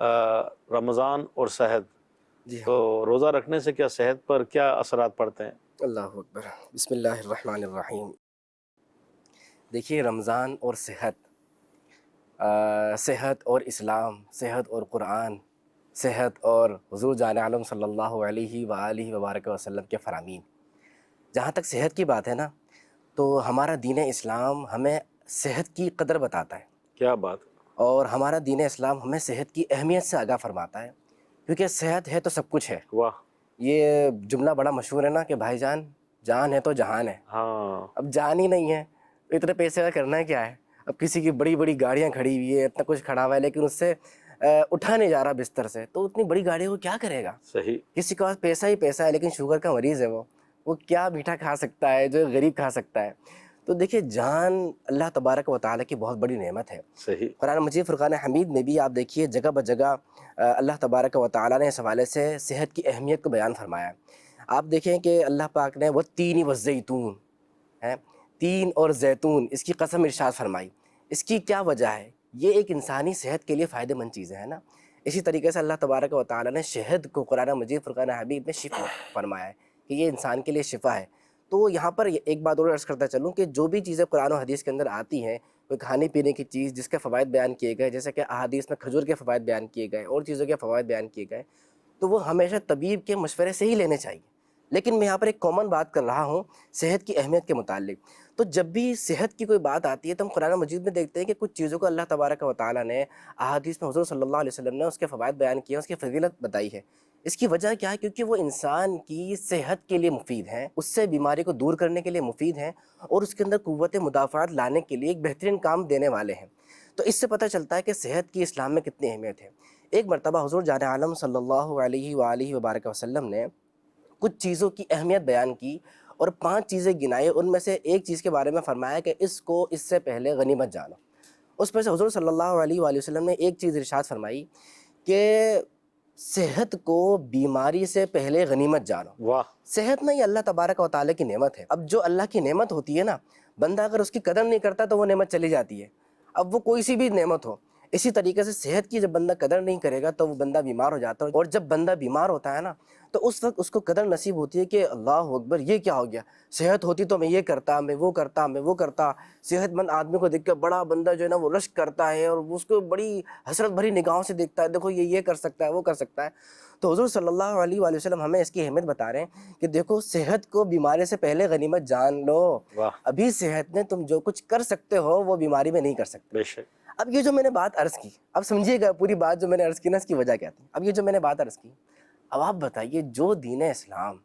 رمضان اور صحت، جی تو روزہ رکھنے سے کیا صحت پر کیا اثرات پڑتے ہیں؟ اللہ اکبر، بسم اللہ الرحمن الرحیم۔ دیکھیے رمضان اور صحت، صحت اور اسلام، صحت اور قرآن، صحت اور حضور جان عالم صلی اللہ علیہ وآلہ وبارک وسلم کے فرامین، جہاں تک صحت کی بات ہے نا، تو ہمارا دین اسلام ہمیں صحت کی قدر بتاتا ہے، کیا بات! اور ہمارا دین اسلام ہمیں صحت کی اہمیت سے آگاہ فرماتا ہے، کیونکہ صحت ہے تو سب کچھ ہے۔ واہ! یہ جملہ بڑا مشہور ہے نا کہ بھائی جان، جان ہے تو جہان ہے۔ ہاں، اب جان ہی نہیں ہے تو اتنے پیسے کا کرنا ہے کیا ہے؟ اب کسی کی بڑی بڑی گاڑیاں کھڑی ہوئی ہے، اتنا کچھ کھڑا ہوا ہے، لیکن اس سے اٹھا نہیں جا رہا بستر سے، تو اتنی بڑی گاڑی کو کیا کرے گا؟ صحیح، کسی کے پاس پیسہ ہی پیسہ ہے لیکن شوگر کا مریض ہے، وہ کیا میٹھا کھا سکتا ہے جو غریب کھا سکتا ہے؟ تو دیکھیے جان اللہ تبارک و تعالیٰ کی بہت بڑی نعمت ہے۔ صحیح، قرآن مجید فرقان حمید میں بھی آپ دیکھیے جگہ بجگہ اللہ تبارک و تعالیٰ نے اس حوالے سے صحت کی اہمیت کو بیان فرمایا ہے۔ آپ دیکھیں کہ اللہ پاک نے وہ تین والزیتون ہے، تین اور زیتون، اس کی قسم ارشاد فرمائی۔ اس کی کیا وجہ ہے؟ یہ ایک انسانی صحت کے لیے فائدہ مند چیزیں ہیں نا۔ اسی طریقے سے اللہ تبارک و تعالیٰ نے شہد کو قرآن مجید فرقان حمید میں شفا فرمایا ہے کہ یہ انسان کے لیے شفا ہے۔ تو یہاں پر ایک بات اور عرض کرتا چلوں کہ جو بھی چیزیں قرآن و حدیث کے اندر آتی ہیں، کوئی کھانے پینے کی چیز جس کے فوائد بیان کیے گئے، جیسے کہ احادیث میں کھجور کے فوائد بیان کیے گئے اور چیزوں کے فوائد بیان کیے گئے، تو وہ ہمیشہ طبیب کے مشورے سے ہی لینے چاہیے۔ لیکن میں یہاں پر ایک کامن بات کر رہا ہوں صحت کی اہمیت کے متعلق۔ تو جب بھی صحت کی کوئی بات آتی ہے تو ہم قرآن مجید میں دیکھتے ہیں کہ کچھ چیزوں کو اللہ تبارک و تعالیٰ نے احادیث میں حضور صلی اللہ علیہ وسلم نے اس کے فوائد بیان کیے ہیں، اس کی فضیلت بتائی ہے۔ اس کی وجہ کیا ہے؟ کیونکہ وہ انسان کی صحت کے لیے مفید ہیں، اس سے بیماری کو دور کرنے کے لیے مفید ہیں، اور اس کے اندر قوت مدافعت لانے کے لیے ایک بہترین کام دینے والے ہیں۔ تو اس سے پتہ چلتا ہے کہ صحت کی اسلام میں کتنی اہمیت ہے۔ ایک مرتبہ حضور جان عالم صلی اللہ علیہ وآلہ وبارک وسلم نے کچھ چیزوں کی اہمیت بیان کی اور 5 چیزیں گنائیں، ان میں سے ایک چیز کے بارے میں فرمایا کہ اس کو اس سے پہلے غنیمت جانو۔ اس میں سے حضور صلی اللہ علیہ وآلہ وسلم نے ایک چیز ارشاد فرمائی کہ صحت کو بیماری سے پہلے غنیمت جانو۔ واہ! صحت نہ یہ اللہ تبارک و تعالیٰ کی نعمت ہے۔ اب جو اللہ کی نعمت ہوتی ہے نا، بندہ اگر اس کی قدر نہیں کرتا تو وہ نعمت چلی جاتی ہے، اب وہ کوئی سی بھی نعمت ہو۔ اسی طریقے سے صحت کی جب بندہ قدر نہیں کرے گا تو وہ بندہ بیمار ہو جاتا ہے، اور جب بندہ بیمار ہوتا ہے نا تو اس وقت اس کو قدر نصیب ہوتی ہے کہ اللہ اکبر، یہ کیا ہو گیا؟ صحت ہوتی تو میں یہ کرتا، میں وہ کرتا، میں وہ کرتا۔ صحت مند آدمی کو دیکھ کے بڑا بندہ جو ہے نا وہ رشک کرتا ہے اور اس کو بڑی حسرت بھری نگاہوں سے دیکھتا ہے، دیکھو یہ کر سکتا ہے، وہ کر سکتا ہے۔ تو حضور صلی اللہ علیہ وآلہ وسلم ہمیں اس کی اہمیت بتا رہے ہیں کہ دیکھو صحت کو بیماری سے پہلے غنیمت جان لو۔ واہ! ابھی صحت میں تم جو کچھ کر سکتے ہو وہ بیماری میں نہیں کر سکتے۔ بے شک، اب یہ جو میں نے بات عرض کی، اب سمجھیے گا پوری بات جو میں نے عرض کی نا اس کی وجہ کیا تھی۔ اب یہ جو میں نے بات عرض کی، اب آپ بتائیے جو دین اسلام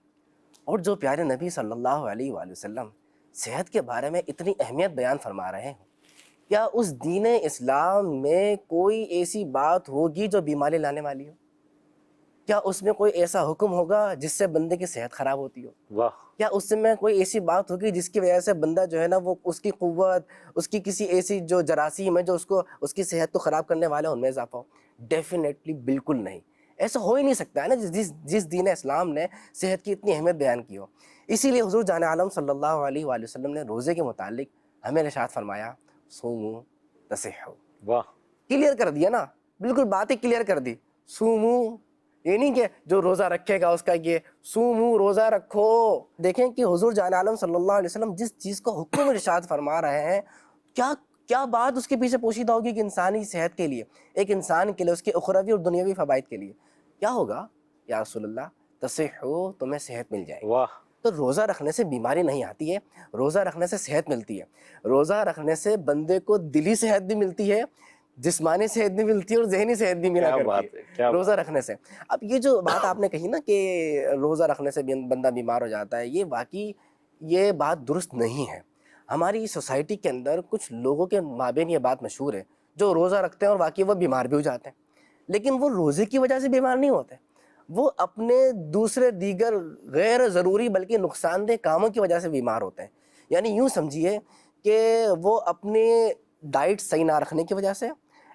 اور جو پیارے نبی صلی اللہ علیہ وآلہ وسلم صحت کے بارے میں اتنی اہمیت بیان فرما رہے ہیں، کیا اس دین اسلام میں کوئی ایسی بات ہوگی جو بیماری لانے والی ہو؟ کیا اس میں کوئی ایسا حکم ہوگا جس سے بندے کی صحت خراب ہوتی ہو؟ واہ! کیا اس میں کوئی ایسی بات ہوگی جس کی وجہ سے بندہ جو ہے نا وہ اس کی قوت، اس کی کسی ایسی جو جراثیم ہے جو اس کی صحت کو خراب کرنے والے ان میں اضافہ ہو؟ ڈیفینیٹلی بالکل نہیں، ایسا ہو ہی نہیں سکتا ہے نا جس دین اسلام نے صحت کی اتنی اہمیت بیان کی ہو۔ اسی لیے حضور جان عالم صلی اللہ علیہ وآلہ وسلم نے روزے کے متعلق ہمیں ارشاد فرمایا، صوموا تصحوا۔ واہ! کلیئر کر دیا نا، بالکل بات ہی کلیئر کر دی۔ صوموا، یہ نہیں کہ جو روزہ رکھے گا اس کا یہ صوموا روزہ رکھو۔ دیکھیں کہ حضور جان عالم صلی اللہ علیہ وسلم جس چیز کو حکم ارشاد فرما رہے ہیں، کیا بات اس کے پیچھے پوشیدہ ہوگی کہ انسانی صحت کے لیے، ایک انسان کے لیے، اس کے اخروی اور دنیاوی فوائد کے لیے کیا ہوگا؟ یا رسول اللہ تصحوا، تمہیں صحت مل جائے گی۔ واہ! تو روزہ رکھنے سے بیماری نہیں آتی ہے، روزہ رکھنے سے صحت ملتی ہے۔ روزہ رکھنے سے بندے کو دلی صحت بھی ملتی ہے، جسمانی صحت بھی ملتی ہے اور ذہنی صحت بھی ملا کیا کرتی بات ہے ہے، کیا روزہ رکھنے سے۔ اب یہ جو بات آپ نے کہی نا کہ روزہ رکھنے سے بندہ بیمار ہو جاتا ہے، یہ واقعی یہ بات درست نہیں ہے۔ ہماری سوسائٹی کے اندر کچھ لوگوں کے مابین یہ بات مشہور ہے جو روزہ رکھتے ہیں اور واقعی وہ بیمار بھی ہو جاتے ہیں، لیکن وہ روزے کی وجہ سے بیمار نہیں ہوتے، وہ اپنے دوسرے دیگر غیر ضروری بلکہ نقصان دہ کاموں کی وجہ سے بیمار ہوتے ہیں۔ یعنی یوں سمجھیے کہ وہ اپنے ڈائٹ صحیح نہ رکھنے کی وجہ سے،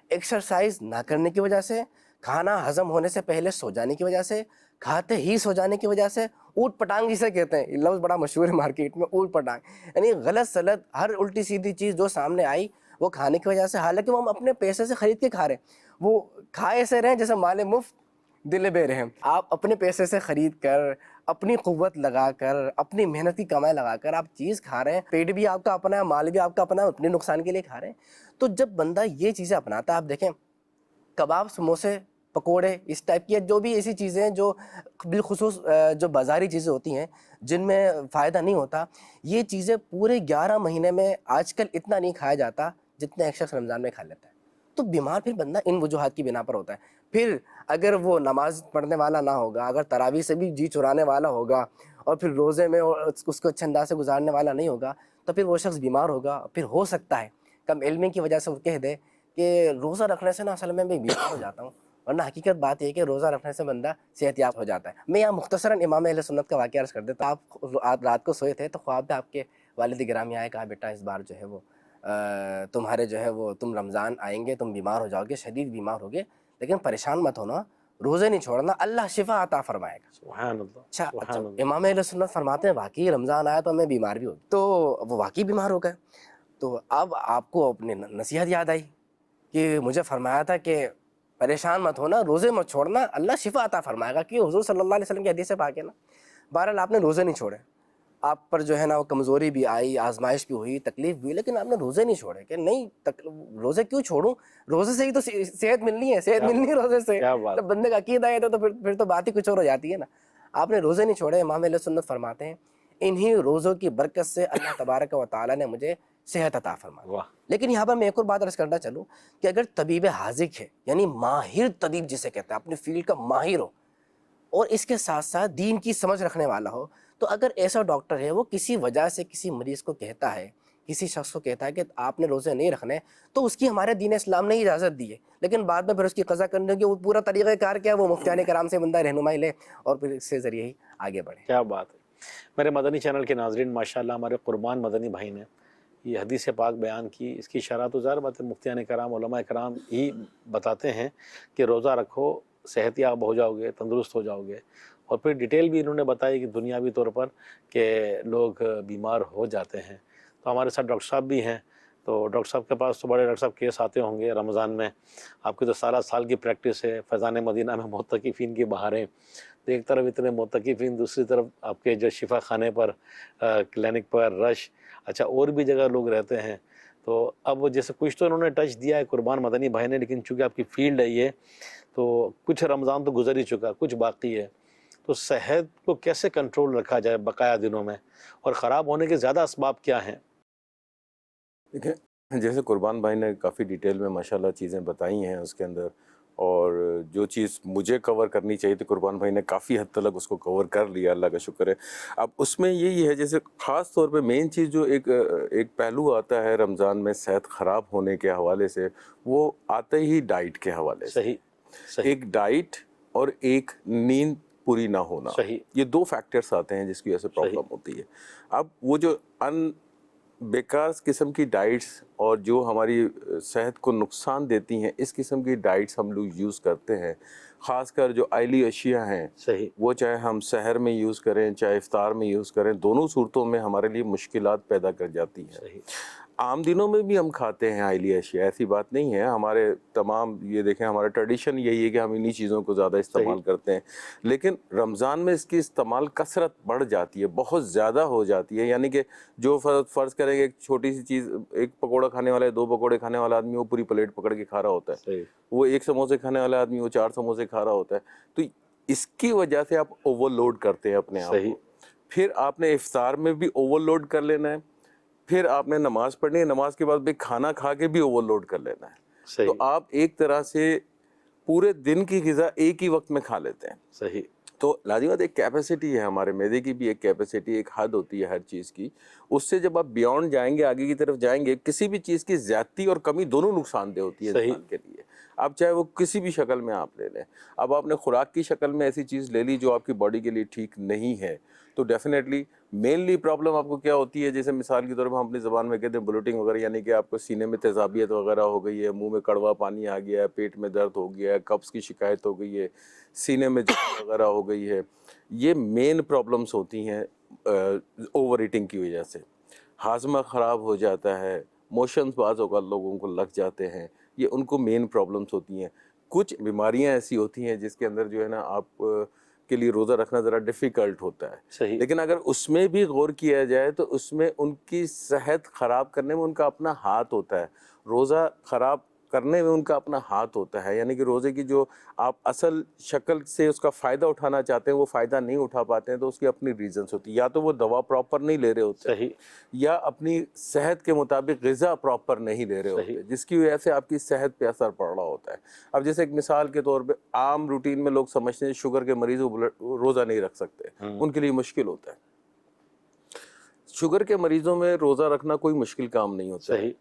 ایکسرسائز نہ کرنے کی وجہ سے، کھانا ہضم ہونے سے پہلے سو جانے کی وجہ سے، کھاتے ہی سو جانے کی وجہ سے، اوٹ پٹانگ جسے کہتے ہیں، یہ لفظ بڑا مشہور ہے مارکیٹ میں، اوٹ پٹانگ، یعنی غلط سلط ہر الٹی سیدھی چیز جو سامنے آئی وہ کھانے کی وجہ سے، حالانکہ وہ ہم اپنے پیسے سے خرید کے کھا رہے ہیں، وہ کھائے ایسے رہیں جیسے مال مفت دل بے رحم. آپ اپنے پیسے سے خرید کر، اپنی قوت لگا کر، اپنی محنت کی کمائی لگا کر آپ چیز کھا رہے ہیں، پیٹ بھی آپ کا اپنا ہے، مال بھی آپ کا اپنا ہے، اپنے نقصان کے لیے کھا رہے ہیں. تو جب بندہ یہ چیزیں اپناتا ہے، آپ دیکھیں کباب، سموسے، پکوڑے، اس ٹائپ کی جو بھی ایسی چیزیں ہیں جو بالخصوص جو بازاری چیزیں ہوتی ہیں جن میں فائدہ نہیں ہوتا، یہ چیزیں پورے 11 مہینے میں آج کل اتنا نہیں کھایا جاتا جتنا ایک شخص رمضان میں کھا لیتا ہے. تو بیمار پھر بندہ ان وجوہات کی بنا پر ہوتا ہے. پھر اگر وہ نماز پڑھنے والا نہ ہوگا، اگر تراویح سے بھی جی چرانے والا ہوگا، اور پھر روزے میں اس کو اچھے انداز سے گزارنے والا نہیں ہوگا، تو پھر وہ شخص بیمار ہوگا. پھر ہو سکتا ہے کم علمی کی وجہ سے وہ کہہ دے کہ روزہ رکھنے سے نا اصل میں بیمار ہو جاتا ہوں، ورنہ حقیقت بات یہ ہے کہ روزہ رکھنے سے بندہ صحت یاب ہو جاتا ہے. میں یہاں مختصراً امام اہل سنت کا واقعہ عرض کر دیتا. آپ رات کو سوئے تھے تو خواب میں آپ کے والد گرامی آئے، کہا بیٹا اس بار جو ہے وہ تمہارے جو ہے وہ تم رمضان آئیں گے، تم بیمار ہو جاؤ گے، شدید بیمار ہوگے، لیکن پریشان مت ہونا، روزے نہیں چھوڑنا، اللہ شفا عطا فرمائے گا. سبحان اللہ، اچھا سبحان اللہ. امام اہل سنت فرماتے ہیں واقعی رمضان آیا تو ہمیں بیمار بھی ہو گئی. تو وہ واقعی بیمار ہو گئے. تو اب آپ کو اپنی نصیحت یاد آئی کہ مجھے فرمایا تھا کہ پریشان مت ہونا، روزے مت چھوڑنا، اللہ شفا عطا فرمائے گا، کہ حضور صلی اللہ علیہ وسلم کی حدیث پاک ہے نا. بہرحال آپ نے روزے نہیں چھوڑے، آپ پر جو ہے نا وہ کمزوری بھی آئی، آزمائش بھی ہوئی، تکلیف بھی ہوئی، لیکن آپ نے روزے نہیں چھوڑے. کہ نہیں روزے کیوں چھوڑوں، روزے سے ہی تو صحت ملنی ہے، صحت ملنی ہے روزے سے. کیا بات. جب بندے کا عقیدہ ہے تو پھر تو بات ہی کچھ اور ہو جاتی ہے نا. آپ نے روزے نہیں چھوڑے. امام اہل سنت فرماتے ہیں انہی روزوں کی برکت سے اللہ تبارک و تعالیٰ نے مجھے صحت عطا فرمائی. واہ. لیکن یہاں پر میں ایک اور بات عرض کرنا چلوں کہ اگر طبیب حاذق ہے، یعنی ماہر طبیب جسے کہتے ہیں، اپنی فیلڈ کا ماہر ہو، اور اس کے ساتھ ساتھ دین کی سمجھ رکھنے والا ہو، تو اگر ایسا ڈاکٹر ہے وہ کسی وجہ سے کسی مریض کو کہتا ہے، کسی شخص کو کہتا ہے کہ آپ نے روزے نہیں رکھنے، تو اس کی ہمارے دین اسلام نے اجازت دی ہے. لیکن بعد میں پھر اس کی قضا کرنے کی وہ پورا طریقہ کار کیا ہے، وہ مفتیان کرام سے بندہ رہنمائی لے اور پھر اس کے ذریعے ہی آگے بڑھے. کیا بات ہے. میرے مدنی چینل کے ناظرین، ماشاءاللہ ہمارے قربان مدنی بھائی نے یہ حدیث پاک بیان کی. اس کی شرح تو ظاہر بات ہے مفتیان کرام، علماء کرام ہی بتاتے ہیں کہ روزہ رکھو، صحت یاب ہو جاؤ گے، تندرست ہو جاؤ گے. اور پھر ڈیٹیل بھی انہوں نے بتائی کہ دنیاوی طور پر کہ لوگ بیمار ہو جاتے ہیں. تو ہمارے ساتھ ڈاکٹر صاحب بھی ہیں، تو ڈاکٹر صاحب کے پاس تو بڑے ڈاکٹر صاحب کیس آتے ہوں گے رمضان میں. آپ کی تو سالہ سال کی پریکٹس ہے. فیضان مدینہ میں معتکفین کی بہاریں، تو ایک طرف اتنے معتکفین، دوسری طرف آپ کے جو شفا خانے پر، کلینک پر رش، اچھا اور بھی جگہ لوگ رہتے ہیں. تو اب جیسے کچھ تو انہوں نے ٹچ دیا ہے قربان مدنی بھائی نے، لیکن چونکہ آپ کی فیلڈ ہے یہ، تو کچھ رمضان تو گزر ہی چکا، کچھ باقی ہے. تو صحت کو کیسے کنٹرول رکھا جائے بقایا دنوں میں، اور خراب ہونے کے زیادہ اسباب کیا ہیں؟ دیکھیں جیسے قربان بھائی نے کافی ڈیٹیل میں ماشاءاللہ چیزیں بتائی ہیں اس کے اندر، اور جو چیز مجھے کور کرنی چاہیے تھی قربان بھائی نے کافی حد تک اس کو کور کر لیا، اللہ کا شکر ہے. اب اس میں یہی ہے جیسے خاص طور پہ مین چیز جو ایک پہلو آتا ہے رمضان میں صحت خراب ہونے کے حوالے سے، وہ آتا ہی ڈائٹ کے حوالے سے. صحیح. ایک ڈائٹ اور ایک نیند پوری نہ ہونا، صحیح. یہ دو فیکٹرز آتے ہیں جس کی وجہ سے پرابلم ہوتی ہے. اب وہ جو بیکار قسم کی ڈائٹس اور جو ہماری صحت کو نقصان دیتی ہیں، اس قسم کی ڈائٹس ہم لوگ یوز کرتے ہیں. خاص کر جو آئلی اشیاء ہیں، صحیح. وہ چاہے ہم سحر میں یوز کریں چاہے افطار میں یوز کریں، دونوں صورتوں میں ہمارے لیے مشکلات پیدا کر جاتی ہیں. صحیح. عام دنوں میں بھی ہم کھاتے ہیں آئلی اشیاء، ایسی بات نہیں ہے. ہمارے تمام یہ دیکھیں ہمارا ٹریڈیشن یہی ہے کہ ہم انہی چیزوں کو زیادہ استعمال کرتے ہیں. لیکن رمضان میں اس کی استعمال کثرت بڑھ جاتی ہے، بہت زیادہ ہو جاتی ہے. یعنی کہ جو فرض کریں کہ ایک چھوٹی سی چیز، ایک پکوڑا کھانے والا ہے، 2 پکوڑے کھانے والا آدمی وہ پوری پلیٹ پکڑ کے کھا رہا ہوتا ہے. صحیح. وہ 1 سموسے کھانے والا آدمی وہ 4 سموسے کھا رہا ہوتا ہے. تو اس کی وجہ سے آپ اوور لوڈ کرتے ہیں اپنے آپ صحیح. کو. پھر آپ نے افطار میں بھی اوور لوڈ کر لینا ہے، پھر آپ نے نماز پڑھنی ہے، نماز کے بعد بھی کھانا کھا کے بھی اوور لوڈ کر لینا ہے. صحیح. تو آپ ایک طرح سے پورے دن کی غذا ایک ہی وقت میں کھا لیتے ہیں. صحیح. تو لازمات ایک کیپیسٹی ہے، ہمارے معدے کی بھی ایک کیپیسٹی، ایک حد ہوتی ہے ہر چیز کی. اس سے جب آپ بیونڈ جائیں گے، آگے کی طرف جائیں گے، کسی بھی چیز کی زیادتی اور کمی دونوں نقصان دہ ہوتی ہے انسان کے لیے. اب چاہے وہ کسی بھی شکل میں آپ لے لیں. اب آپ نے خوراک کی شکل میں ایسی چیز لے لی جو آپ کی باڈی کے لیے ٹھیک نہیں ہے، تو ڈیفینیٹلی مینلی پرابلم آپ کو کیا ہوتی ہے، جیسے مثال کے طور پر ہم اپنی زبان میں کہتے ہیں بلوٹنگ وغیرہ، یعنی کہ آپ کو سینے میں تیزابیت وغیرہ ہو گئی ہے، منہ میں کڑوا پانی آ گیا ہے، پیٹ میں درد ہو گیا ہے، قبض کی شکایت ہو گئی ہے، سینے میں جلن وغیرہ ہو گئی ہے. یہ مین پرابلمس ہوتی ہیں اوور ایٹنگ کی وجہ سے. ہاضمہ خراب ہو جاتا ہے، موشنز بعض اوقات لوگوں کو لگ جاتے ہیں، یہ ان کو مین پرابلمس ہوتی ہیں. کچھ بیماریاں ایسی ہوتی ہیں جس کے اندر جو ہے نا آپ کے لیے روزہ رکھنا ذرا ڈیفیکلٹ ہوتا ہے. صحیح. لیکن اگر اس میں بھی غور کیا جائے تو اس میں ان کی صحت خراب کرنے میں ان کا اپنا ہاتھ ہوتا ہے، روزہ خراب کرنے میں ان کا اپنا ہاتھ ہوتا ہے. یعنی کہ روزے کی جو آپ اصل شکل سے اس کا فائدہ اٹھانا چاہتے ہیں وہ فائدہ نہیں اٹھا پاتے ہیں، تو اس کی اپنی ریزنس ہوتی ہے. یا تو وہ دوا پراپر نہیں لے رہے ہوتے، صحیح. یا اپنی صحت کے مطابق غذا پراپر نہیں لے رہے ہوتے، جس کی وجہ سے آپ کی صحت پہ اثر پڑ رہا ہوتا ہے. اب جیسے ایک مثال کے طور پہ عام روٹین میں لوگ سمجھتے ہیں شوگر کے مریض روزہ نہیں رکھ سکتے، ان کے لیے مشکل ہوتا ہے. شوگر کے مریضوں میں روزہ رکھنا کوئی مشکل کام نہیں ہوتا. صحیح.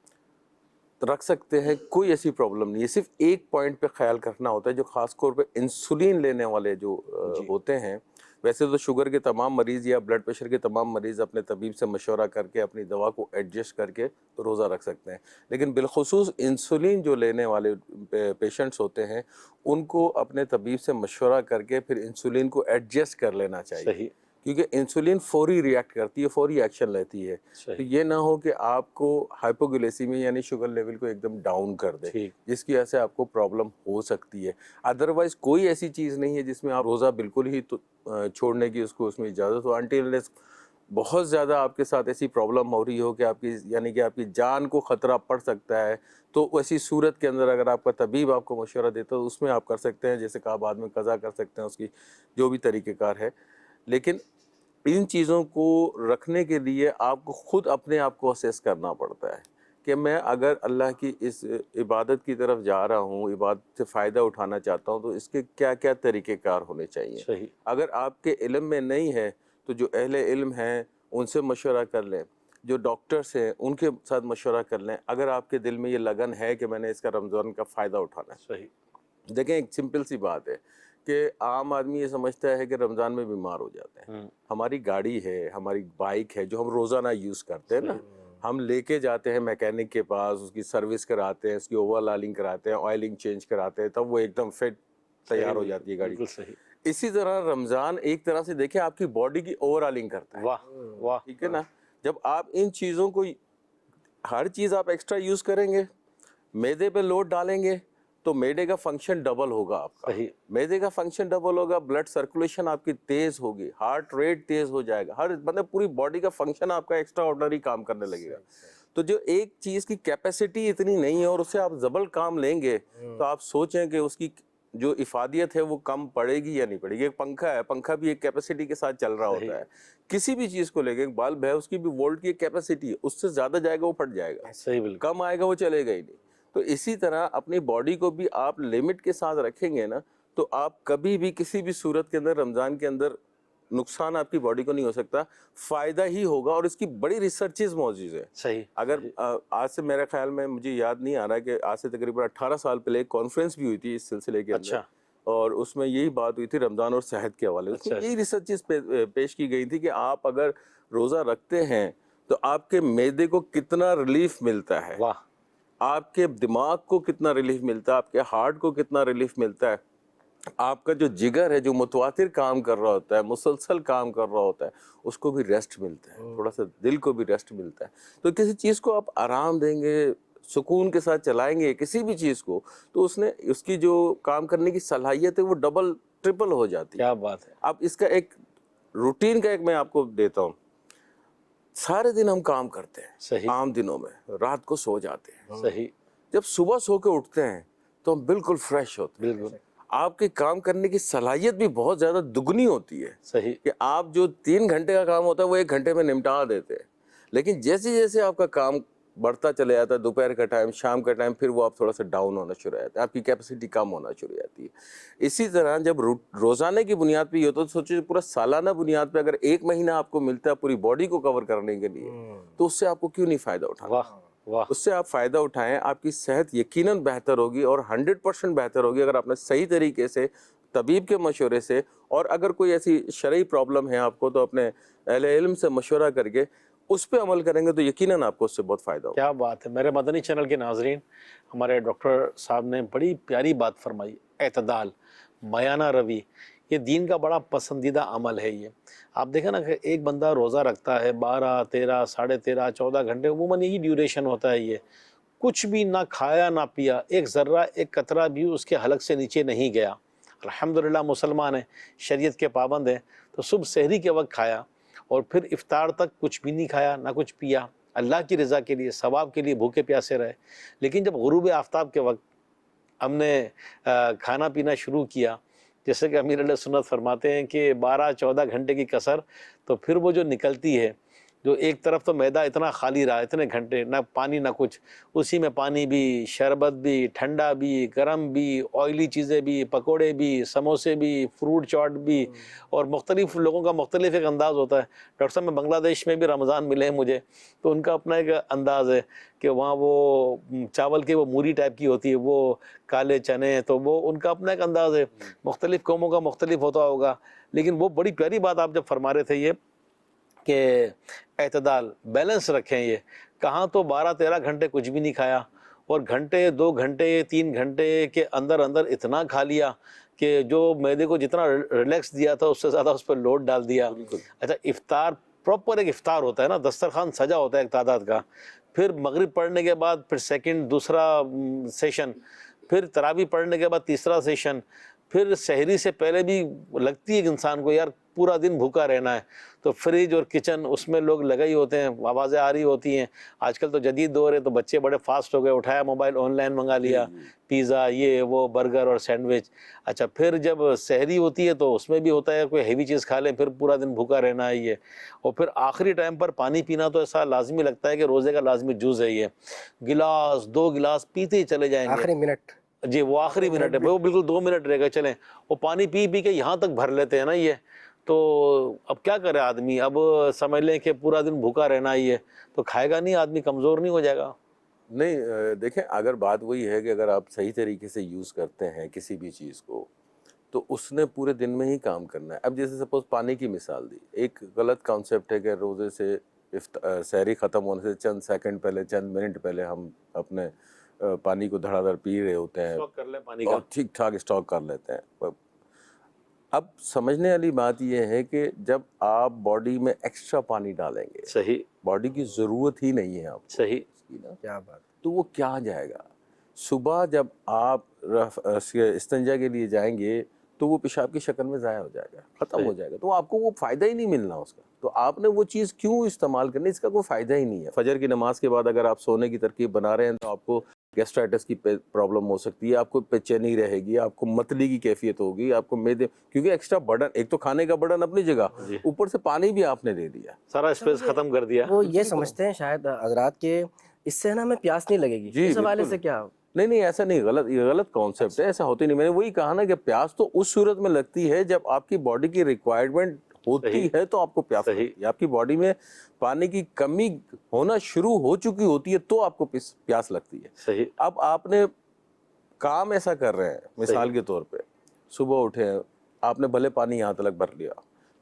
رکھ سکتے ہیں، کوئی ایسی پرابلم نہیں ہے. صرف ایک پوائنٹ پہ خیال کرنا ہوتا ہے جو خاص طور پہ انسولین لینے والے جو ہوتے ہیں. ویسے تو شوگر کے تمام مریض یا بلڈ پریشر کے تمام مریض اپنے طبیب سے مشورہ کر کے اپنی دوا کو ایڈجسٹ کر کے روزہ رکھ سکتے ہیں، لیکن بالخصوص انسولین جو لینے والے پیشنٹس ہوتے ہیں ان کو اپنے طبیب سے مشورہ کر کے پھر انسولین کو ایڈجسٹ کر لینا چاہیے. صحیح. کیونکہ انسولین فوری ریئیکٹ کرتی ہے، فوری ایکشن لیتی ہے. تو یہ نہ ہو کہ آپ کو ہائپوگلیسیمی یعنی شوگر لیول کو ایک دم ڈاؤن کر دے، جس کی وجہ سے آپ کو پرابلم ہو سکتی ہے. ادروائز کوئی ایسی چیز نہیں ہے جس میں آپ روزہ بالکل ہی چھوڑنے کی اس میں اجازت ہو، انٹل بہت زیادہ آپ کے ساتھ ایسی پرابلم ہو رہی ہو کہ آپ کی یعنی کہ آپ کی جان کو خطرہ پڑ سکتا ہے. تو ایسی صورت کے اندر اگر آپ کا طبیب آپ کو مشورہ دیتا ہے تو اس میں آپ کر سکتے ہیں، جیسے کہا بعد میں قضا کر سکتے ہیں، اس کی جو بھی طریقہ کار ہے. لیکن ان چیزوں کو رکھنے کے لیے آپ کو خود اپنے آپ کو اسیس کرنا پڑتا ہے کہ میں اگر اللہ کی اس عبادت کی طرف جا رہا ہوں، عبادت سے فائدہ اٹھانا چاہتا ہوں، تو اس کے کیا کیا طریقہ کار ہونے چاہیے. صحیح. اگر آپ کے علم میں نہیں ہے تو جو اہل علم ہیں ان سے مشورہ کر لیں، جو ڈاکٹرس ہیں ان کے ساتھ مشورہ کر لیں. اگر آپ کے دل میں یہ لگن ہے کہ میں نے اس کا رمضان کا فائدہ اٹھانا ہے. صحیح. دیکھیں ایک سمپل سی بات ہے کہ عام آدمی یہ سمجھتا ہے کہ رمضان میں بیمار ہو جاتے ہیں. ہماری گاڑی ہے، ہماری بائک ہے جو ہم روزانہ یوز کرتے ہیں نا، ہم لے کے جاتے ہیں میکینک کے پاس، اس کی سروس کراتے ہیں، اس کی اوور ہالنگ کراتے ہیں، آئلنگ چینج کراتے ہیں، تب وہ ایک دم فٹ تیار ہو جاتی ہے گاڑی. اسی طرح رمضان ایک طرح سے دیکھیں آپ کی باڈی کی اوور ہالنگ کرتا ہے. واہ واہ. ٹھیک ہے نا. جب آپ ان چیزوں کو ہر چیز آپ ایکسٹرا یوز کریں گے، معدے پہ لوڈ ڈالیں گے تو معدے کا فنکشن ڈبل ہوگا آپ کا. معدے کا فنکشن ڈبل ہوگا، بلڈ سرکولیشن آپ کی تیز ہوگی، ہارٹ ریٹ تیز ہو جائے گا، ہر مطلب پوری باڈی کا فنکشن آپ کا ایکسٹرا آرڈنری کام کرنے لگے گا. تو جو ایک چیز کی کیپیسٹی اتنی نہیں ہے اور اس سے آپ زبل کام لیں گے تو آپ سوچیں کہ اس کی جو افادیت ہے وہ کم پڑے گی یا نہیں پڑے گی. ایک پنکھا ہے، پنکھا بھی ایک کیپیسٹی کے ساتھ چل رہا ہوتا ہے. کسی بھی چیز کو لے کے ایک بلب ہے، اس کی بھی وولٹ کی ایک کیپیسٹی ہے، اس سے زیادہ جائے گا وہ پھٹ جائے گا. صحیح. بالکل. کم آئے گا وہ چلے گا ہی نہیں. تو اسی طرح اپنی باڈی کو بھی آپ لمٹ کے ساتھ رکھیں گے نا تو آپ کبھی بھی کسی بھی صورت کے اندر رمضان کے اندر نقصان آپ کی باڈی کو نہیں ہو سکتا، فائدہ ہی ہوگا. اور اس کی بڑی ریسرچز موجود ہیں. صحیح. اگر آج سے میرا خیال میں مجھے یاد نہیں آ رہا کہ آج سے تقریباً 18 سال پہلے ایک کانفرنس بھی ہوئی تھی اس سلسلے کے اندر. اور اس میں یہی بات ہوئی تھی رمضان اور صحت کے حوالے سے. یہی ریسرچز پیش کی گئی تھی کہ آپ اگر روزہ رکھتے ہیں تو آپ کے معدے کو کتنا ریلیف ملتا ہے، آپ کے دماغ کو کتنا ریلیف ملتا ہے، آپ کے ہارٹ کو کتنا ریلیف ملتا ہے، آپ کا جو جگر ہے جو متواتر کام کر رہا ہوتا ہے، مسلسل کام کر رہا ہوتا ہے، اس کو بھی ریسٹ ملتا ہے، تھوڑا سا دل کو بھی ریسٹ ملتا ہے. تو کسی چیز کو آپ آرام دیں گے، سکون کے ساتھ چلائیں گے کسی بھی چیز کو، تو اس کی جو کام کرنے کی صلاحیت ہے وہ ڈبل ٹرپل ہو جاتی ہے. کیا بات ہے. اب اس کا ایک روٹین کا ایک میں آپ کو دیتا ہوں. سارے دن ہم کام کرتے ہیں. صحیح. عام دنوں میں رات کو سو جاتے ہیں. صحیح. جب صبح سو کے اٹھتے ہیں تو ہم بالکل فریش ہوتے ہیں. بالکل. آپ کے کام کرنے کی صلاحیت بھی بہت زیادہ دگنی ہوتی ہے. صحیح. کہ آپ جو 3 گھنٹے کا کام ہوتا ہے وہ 1 گھنٹے میں نمٹا دیتے ہیں. لیکن جیسے جیسے آپ کا کام بڑھتا چلے جاتا ہے، دوپہر کا ٹائم، شام کا ٹائم، پھر وہ آپ تھوڑا سا ڈاؤن ہونا شروع ہو جاتا ہے، آپ کی کیپیسٹی کم ہونا شروع ہو جاتی ہے. اسی طرح جب روزانے کی بنیاد پہ یہ ہوتا ہے تو سوچیے پورا سالانہ بنیاد پہ اگر 1 مہینہ آپ کو ملتا ہے پوری باڈی کو کور کرنے کے لیے تو اس سے آپ کو کیوں نہیں فائدہ اٹھانا. اس سے آپ فائدہ اٹھائیں، آپ کی صحت یقیناً بہتر ہوگی اور 100% بہتر ہوگی اگر آپ نے صحیح طریقے سے طبیب کے مشورے سے، اور اگر کوئی ایسی شرعی پرابلم ہے آپ کو تو اپنے اہل علم سے مشورہ کر کے اس پہ عمل کریں گے تو یقیناً آپ کو اس سے بہت فائدہ ہوگا. کیا بات ہے. میرے مدنی چینل کے ناظرین، ہمارے ڈاکٹر صاحب نے بڑی پیاری بات فرمائی. اعتدال، میانہ روی، یہ دین کا بڑا پسندیدہ عمل ہے یہ. آپ دیکھیں نا کہ ایک بندہ روزہ رکھتا ہے 12 13 13.5 14 گھنٹے، عموماً یہی ڈیوریشن ہوتا ہے. یہ کچھ بھی نہ کھایا نہ پیا، ایک ذرہ ایک قطرہ بھی اس کے حلق سے نیچے نہیں گیا. الحمدللہ مسلمان ہیں، شریعت کے پابند ہیں، تو صبح سحری کے وقت کھایا اور پھر افطار تک کچھ بھی نہیں کھایا نہ کچھ پیا، اللہ کی رضا کے لیے، ثواب کے لیے بھوکے پیاسے رہے. لیکن جب غروب آفتاب کے وقت ہم نے کھانا پینا شروع کیا، جیسے کہ امیر علیہ سنت فرماتے ہیں کہ 12 14 گھنٹے کی کسر، تو پھر وہ جو نکلتی ہے، جو ایک طرف تو میدا اتنا خالی رہا اتنے گھنٹے، نہ پانی نہ کچھ، اسی میں پانی بھی، شربت بھی، ٹھنڈا بھی، گرم بھی، آئلی چیزیں بھی، پکوڑے بھی، سموسے بھی، فروٹ چاٹ بھی، اور مختلف لوگوں کا مختلف ایک انداز ہوتا ہے. ڈاکٹر صاحب میں بنگلہ دیش میں بھی رمضان ملے ہیں مجھے، تو ان کا اپنا ایک انداز ہے کہ وہاں وہ چاول کی وہ موری ٹائپ کی ہوتی ہے، وہ کالے چنے، تو وہ ان کا اپنا ایک انداز ہے. مختلف قوموں کا مختلف ہوتا ہوگا، لیکن وہ بڑی پیاری بات آپ جب فرما رہے تھے یہ کہ اعتدال، بیلنس رکھیں. یہ کہاں تو 12 13 گھنٹے کچھ بھی نہیں کھایا، اور گھنٹے 2 گھنٹے 3 گھنٹے کے اندر اندر اتنا کھا لیا کہ جو معدے کو جتنا ریلیکس دیا تھا اس سے زیادہ اس پر لوڈ ڈال دیا. اچھا افطار پراپر ایک افطار ہوتا ہے نا، دسترخوان سجا ہوتا ہے ایک تعداد کا، پھر مغرب پڑھنے کے بعد پھر سیکنڈ دوسرا سیشن، پھر تراویح پڑھنے کے بعد تیسرا سیشن، پھر سحری سے پہلے بھی لگتی ہے کہ انسان کو یار پورا دن بھوکا رہنا ہے، تو فریج اور کچن اس میں لوگ لگے ہی ہوتے ہیں، آوازیں آ رہی ہوتی ہیں. آج کل تو جدید دور ہے، تو بچے بڑے فاسٹ ہو گئے، اٹھایا موبائل آن لائن منگا لیا، پیزا یہ وہ برگر اور سینڈوچ. اچھا پھر جب سحری ہوتی ہے تو اس میں بھی ہوتا ہے کوئی ہیوی چیز کھا لیں، پھر پورا دن بھوکا رہنا ہے یہ. اور پھر آخری ٹائم پر پانی پینا تو ایسا لازمی لگتا ہے کہ روزے کا لازمی جز ہے. یہ گلاس 2 گلاس پیتے ہی چلے جائیں گے. آخری منٹ جی وہ آخری منٹ ہے، وہ بالکل 2 منٹ رہ گئے چلیں، وہ پانی پی پی کے یہاں تک بھر لیتے ہیں نا یہ. تو اب کیا کرے آدمی، اب سمجھ لیں کہ پورا دن بھوکا رہنا ہی ہے، تو کھائے گا نہیں آدمی، کمزور نہیں ہو جائے گا. نہیں دیکھیں، اگر بات وہی ہے کہ اگر آپ صحیح طریقے سے یوز کرتے ہیں کسی بھی چیز کو، تو اس نے پورے دن میں ہی کام کرنا ہے. اب جیسے سپوز پانی کی مثال دی، ایک غلط کانسیپٹ ہے کہ روزے سے سحری ختم ہونے سے چند سیکنڈ پہلے، چند منٹ پہلے ہم اپنے پانی کو دھڑا دھڑ پی رہے ہوتے ہیں اسٹاک کر لیں پانی کا. اور ٹھیک ٹھاک اسٹاک کر لیتے ہیں. اب سمجھنے والی بات یہ ہے کہ جب آپ باڈی میں ایکسٹرا پانی ڈالیں گے، صحیح، باڈی کی ضرورت ہی نہیں ہے آپ کو صحیح، اس کی نا، کیا بات. تو وہ کیا جائے گا. صبح جب آپ استنجا کے لیے جائیں گے تو وہ پیشاب کی شکل میں ضائع ہو جائے گا، ختم ہو جائے گا، تو آپ کو وہ فائدہ ہی نہیں ملنا اس کا. تو آپ نے وہ چیز کیوں استعمال کرنی، اس کا کوئی فائدہ ہی نہیں ہے. فجر کی نماز کے بعد اگر آپ سونے کی ترکیب بنا رہے ہیں تو آپ کو گیسٹرائٹس کی پرابلم ہو سکتی ہے، آپ کو بے چینی رہے گی، آپ کو متلی کی کیفیت ہوگی، آپ کو معدے، کیونکہ ایکسٹرا برڈن، ایک تو کھانے کا برڈن اپنی جگہ، اوپر سے پانی بھی آپ نے دے دیا، سارا اسپیس ختم کر دیا. وہ یہ سمجھتے ہیں شاید حضرات کہ اس سے نا ہمیں پیاس نہیں لگے گی، اس حوالے سے کیا؟ نہیں ایسا نہیں، غلط، یہ غلط کانسیپٹ ہے، ایسا ہوتی نہیں. میں نے وہی کہا نا کہ پیاس تو اس صورت میں لگتی ہے جب آپ کی باڈی کی ریکوائرمنٹ ہوتی ہے تو آپ کو پیاس لگتی ہے. آپ کی باڈی میں پانی کی کمی ہونا شروع ہو چکی ہوتی ہے تو آپ کو پیاس لگتی ہے. صحیح. اب آپ نے کام ایسا کر رہے ہیں، مثال کے طور پہ صبح اٹھے ہیں، آپ نے بھلے پانی یہاں تک بھر لیا،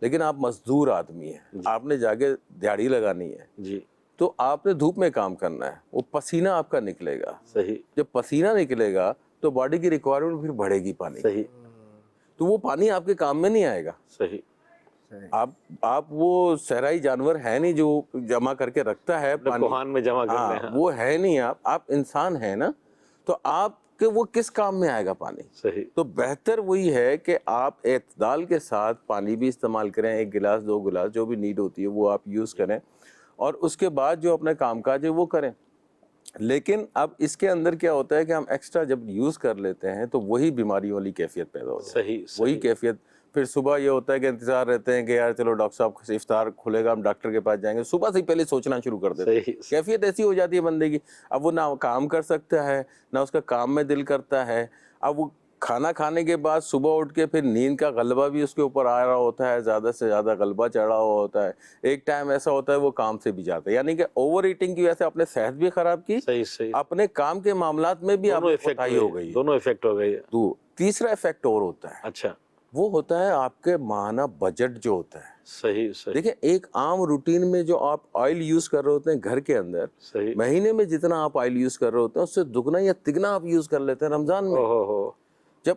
لیکن آپ مزدور آدمی ہیں، آپ نے جا کے دیہڑی لگانی ہے، جی، تو آپ نے دھوپ میں کام کرنا ہے، وہ پسینہ آپ کا نکلے گا. صحیح. جب پسینہ نکلے گا تو باڈی کی ریکوائرمنٹ پھر بڑھے گی پانی، صحیح، تو وہ پانی آپ کے کام میں نہیں آئے گا. صحیح. آپ وہ صحرائی جانور ہے نہیں جو جمع کر کے رکھتا ہے پانی، کوہان میں جمع کر لیں. وہ ہے نہیں. آپ انسان ہیں نا، تو آپ کہ وہ کس کام میں آئے گا پانی. صحیح. تو بہتر وہی ہے کہ آپ اعتدال کے ساتھ پانی بھی استعمال کریں، 1 گلاس 2 گلاس جو بھی نیڈ ہوتی ہے وہ آپ یوز کریں، اور اس کے بعد جو اپنے کام کاج ہے وہ کریں. لیکن اب اس کے اندر کیا ہوتا ہے کہ ہم ایکسٹرا جب یوز کر لیتے ہیں تو وہی بیماریوں والی کیفیت پیدا ہو جاتی ہے. صحیح. وہی کیفیت پھر صبح یہ ہوتا ہے کہ انتظار رہتے ہیں کہ یار چلو ڈاکٹر صاحب افطار کھلے گا، ہم ڈاکٹر کے پاس جائیں گے، صبح سے ہی پہلے سوچنا شروع کر دیتے ہیں. کیفیت ایسی ہو جاتی ہے بندے کی، اب وہ نہ کام کر سکتا ہے، نہ اس کا کام میں دل کرتا ہے. اب وہ کھانا کھانے کے بعد صبح اٹھ کے پھر نیند کا غلبہ بھی اس کے اوپر آ رہا ہوتا ہے، زیادہ سے زیادہ غلبہ چڑھا ہوا ہوتا ہے. ایک ٹائم ایسا ہوتا ہے وہ کام سے بھی جاتا ہے، یعنی کہ اوور ایٹنگ کی وجہ سے اپنے صحت بھی خراب کی، اپنے کام کے معاملات میں بھی آپ کو کوتاہی ہو گئی، دونوں افیکٹ ہو گئی. تیسرا افیکٹ اور ہوتا ہے. اچھا. وہ ہوتا ہے آپ کے ماہانہ بجٹ جو ہوتا ہے. صحیح صحیح. دیکھیں ایک عام روٹین میں جو آپ آئل یوز کر رہے ہوتے ہیں گھر کے اندر، صحیح، مہینے میں جتنا آپ آئل یوز کر رہے ہوتے ہیں اس سے دگنا یا تگنا آپ یوز کر لیتے ہیں رمضان میں. جب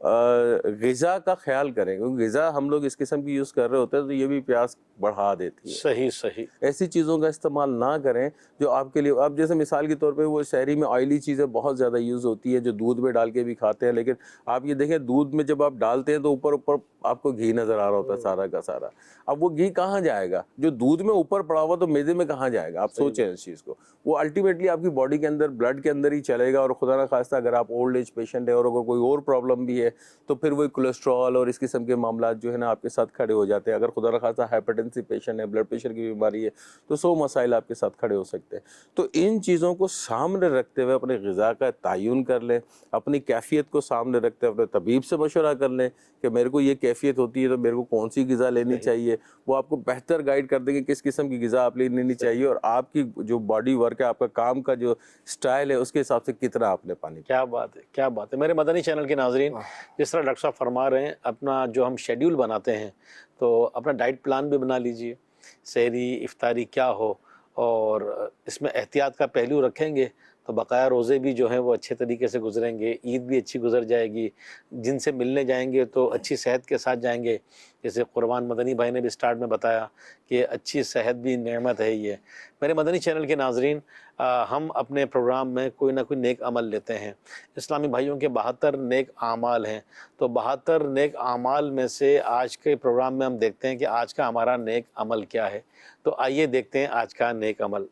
غذا کا خیال کریں، کیونکہ غذا ہم لوگ اس قسم کی یوز کر رہے ہوتے ہیں تو یہ بھی پیاس بڑھا دیتی ہے. صحیح صحیح. ایسی چیزوں کا استعمال نہ کریں جو آپ کے لیے، اب جیسے مثال کے طور پہ وہ شہری میں آئلی چیزیں بہت زیادہ یوز ہوتی ہے جو دودھ میں ڈال کے بھی کھاتے ہیں، لیکن آپ یہ دیکھیں دودھ میں جب آپ ڈالتے ہیں تو اوپر آپ کو گھی نظر آ رہا ہوتا ہے سارا کا سارا. اب وہ گھی کہاں جائے گا؟ جو دودھ میں اوپر پڑا ہوا تو میدے میں کہاں جائے گا؟ آپ سوچیں اس چیز کو. وہ الٹیمیٹلی آپ کی باڈی کے اندر، بلڈ کے اندر ہی چلے گا، اور خدا نہ خواستہ اگر آپ اولڈ ایج پیشنٹ ہے اور اگر کوئی اور پرابلم بھی ہے تو پھر وہ کولیسٹرول اور اس قسم کے معاملات جو ہے نا آپ کے ساتھ کھڑے ہو جاتے ہیں. اگر خدا نہ خواستہ ہائپرٹینسو پیشنٹ ہے، بلڈ پریشر کی بیماری ہے، تو 100 مسائل آپ کے ساتھ کھڑے ہو سکتے ہیں. تو ان چیزوں کو سامنے رکھتے ہوئے اپنے غذا کا تعین کر لیں، اپنی کیفیت کو سامنے رکھتے ہوئے اپنے طبیب سے مشورہ کر لیں کہ میرے کو یہ کیفیت ہوتی ہے تو میرے کو کون سی غذا لینی چاہیے. وہ آپ کو بہتر گائیڈ کر دیں گے کس قسم کی غذا آپ لینی چاہیے، اور آپ کی جو باڈی ورک ہے، آپ کا کام کا جو سٹائل ہے، اس کے حساب سے کتنا آپ نے پانی. کیا بات ہے، کیا بات ہے. میرے مدنی چینل کے ناظرین، جس طرح ڈاکٹر صاحب فرما رہے ہیں، اپنا جو ہم شیڈیول بناتے ہیں تو اپنا ڈائٹ پلان بھی بنا لیجئے، سحری افطاری کیا ہو، اور اس میں احتیاط کا پہلو رکھیں گے تو بقایا روزے بھی جو ہیں وہ اچھے طریقے سے گزریں گے، عید بھی اچھی گزر جائے گی، جن سے ملنے جائیں گے تو اچھی صحت کے ساتھ جائیں گے. جیسے قربان مدنی بھائی نے بھی سٹارٹ میں بتایا کہ اچھی صحت بھی نعمت ہے. یہ میرے مدنی چینل کے ناظرین، ہم اپنے پروگرام میں کوئی نہ کوئی نیک عمل لیتے ہیں. اسلامی بھائیوں کے 72 نیک اعمال ہیں، تو 72 نیک اعمال میں سے آج کے پروگرام میں ہم دیکھتے ہیں کہ آج کا ہمارا نیک عمل کیا ہے. تو آئیے دیکھتے ہیں آج کا نیک عمل.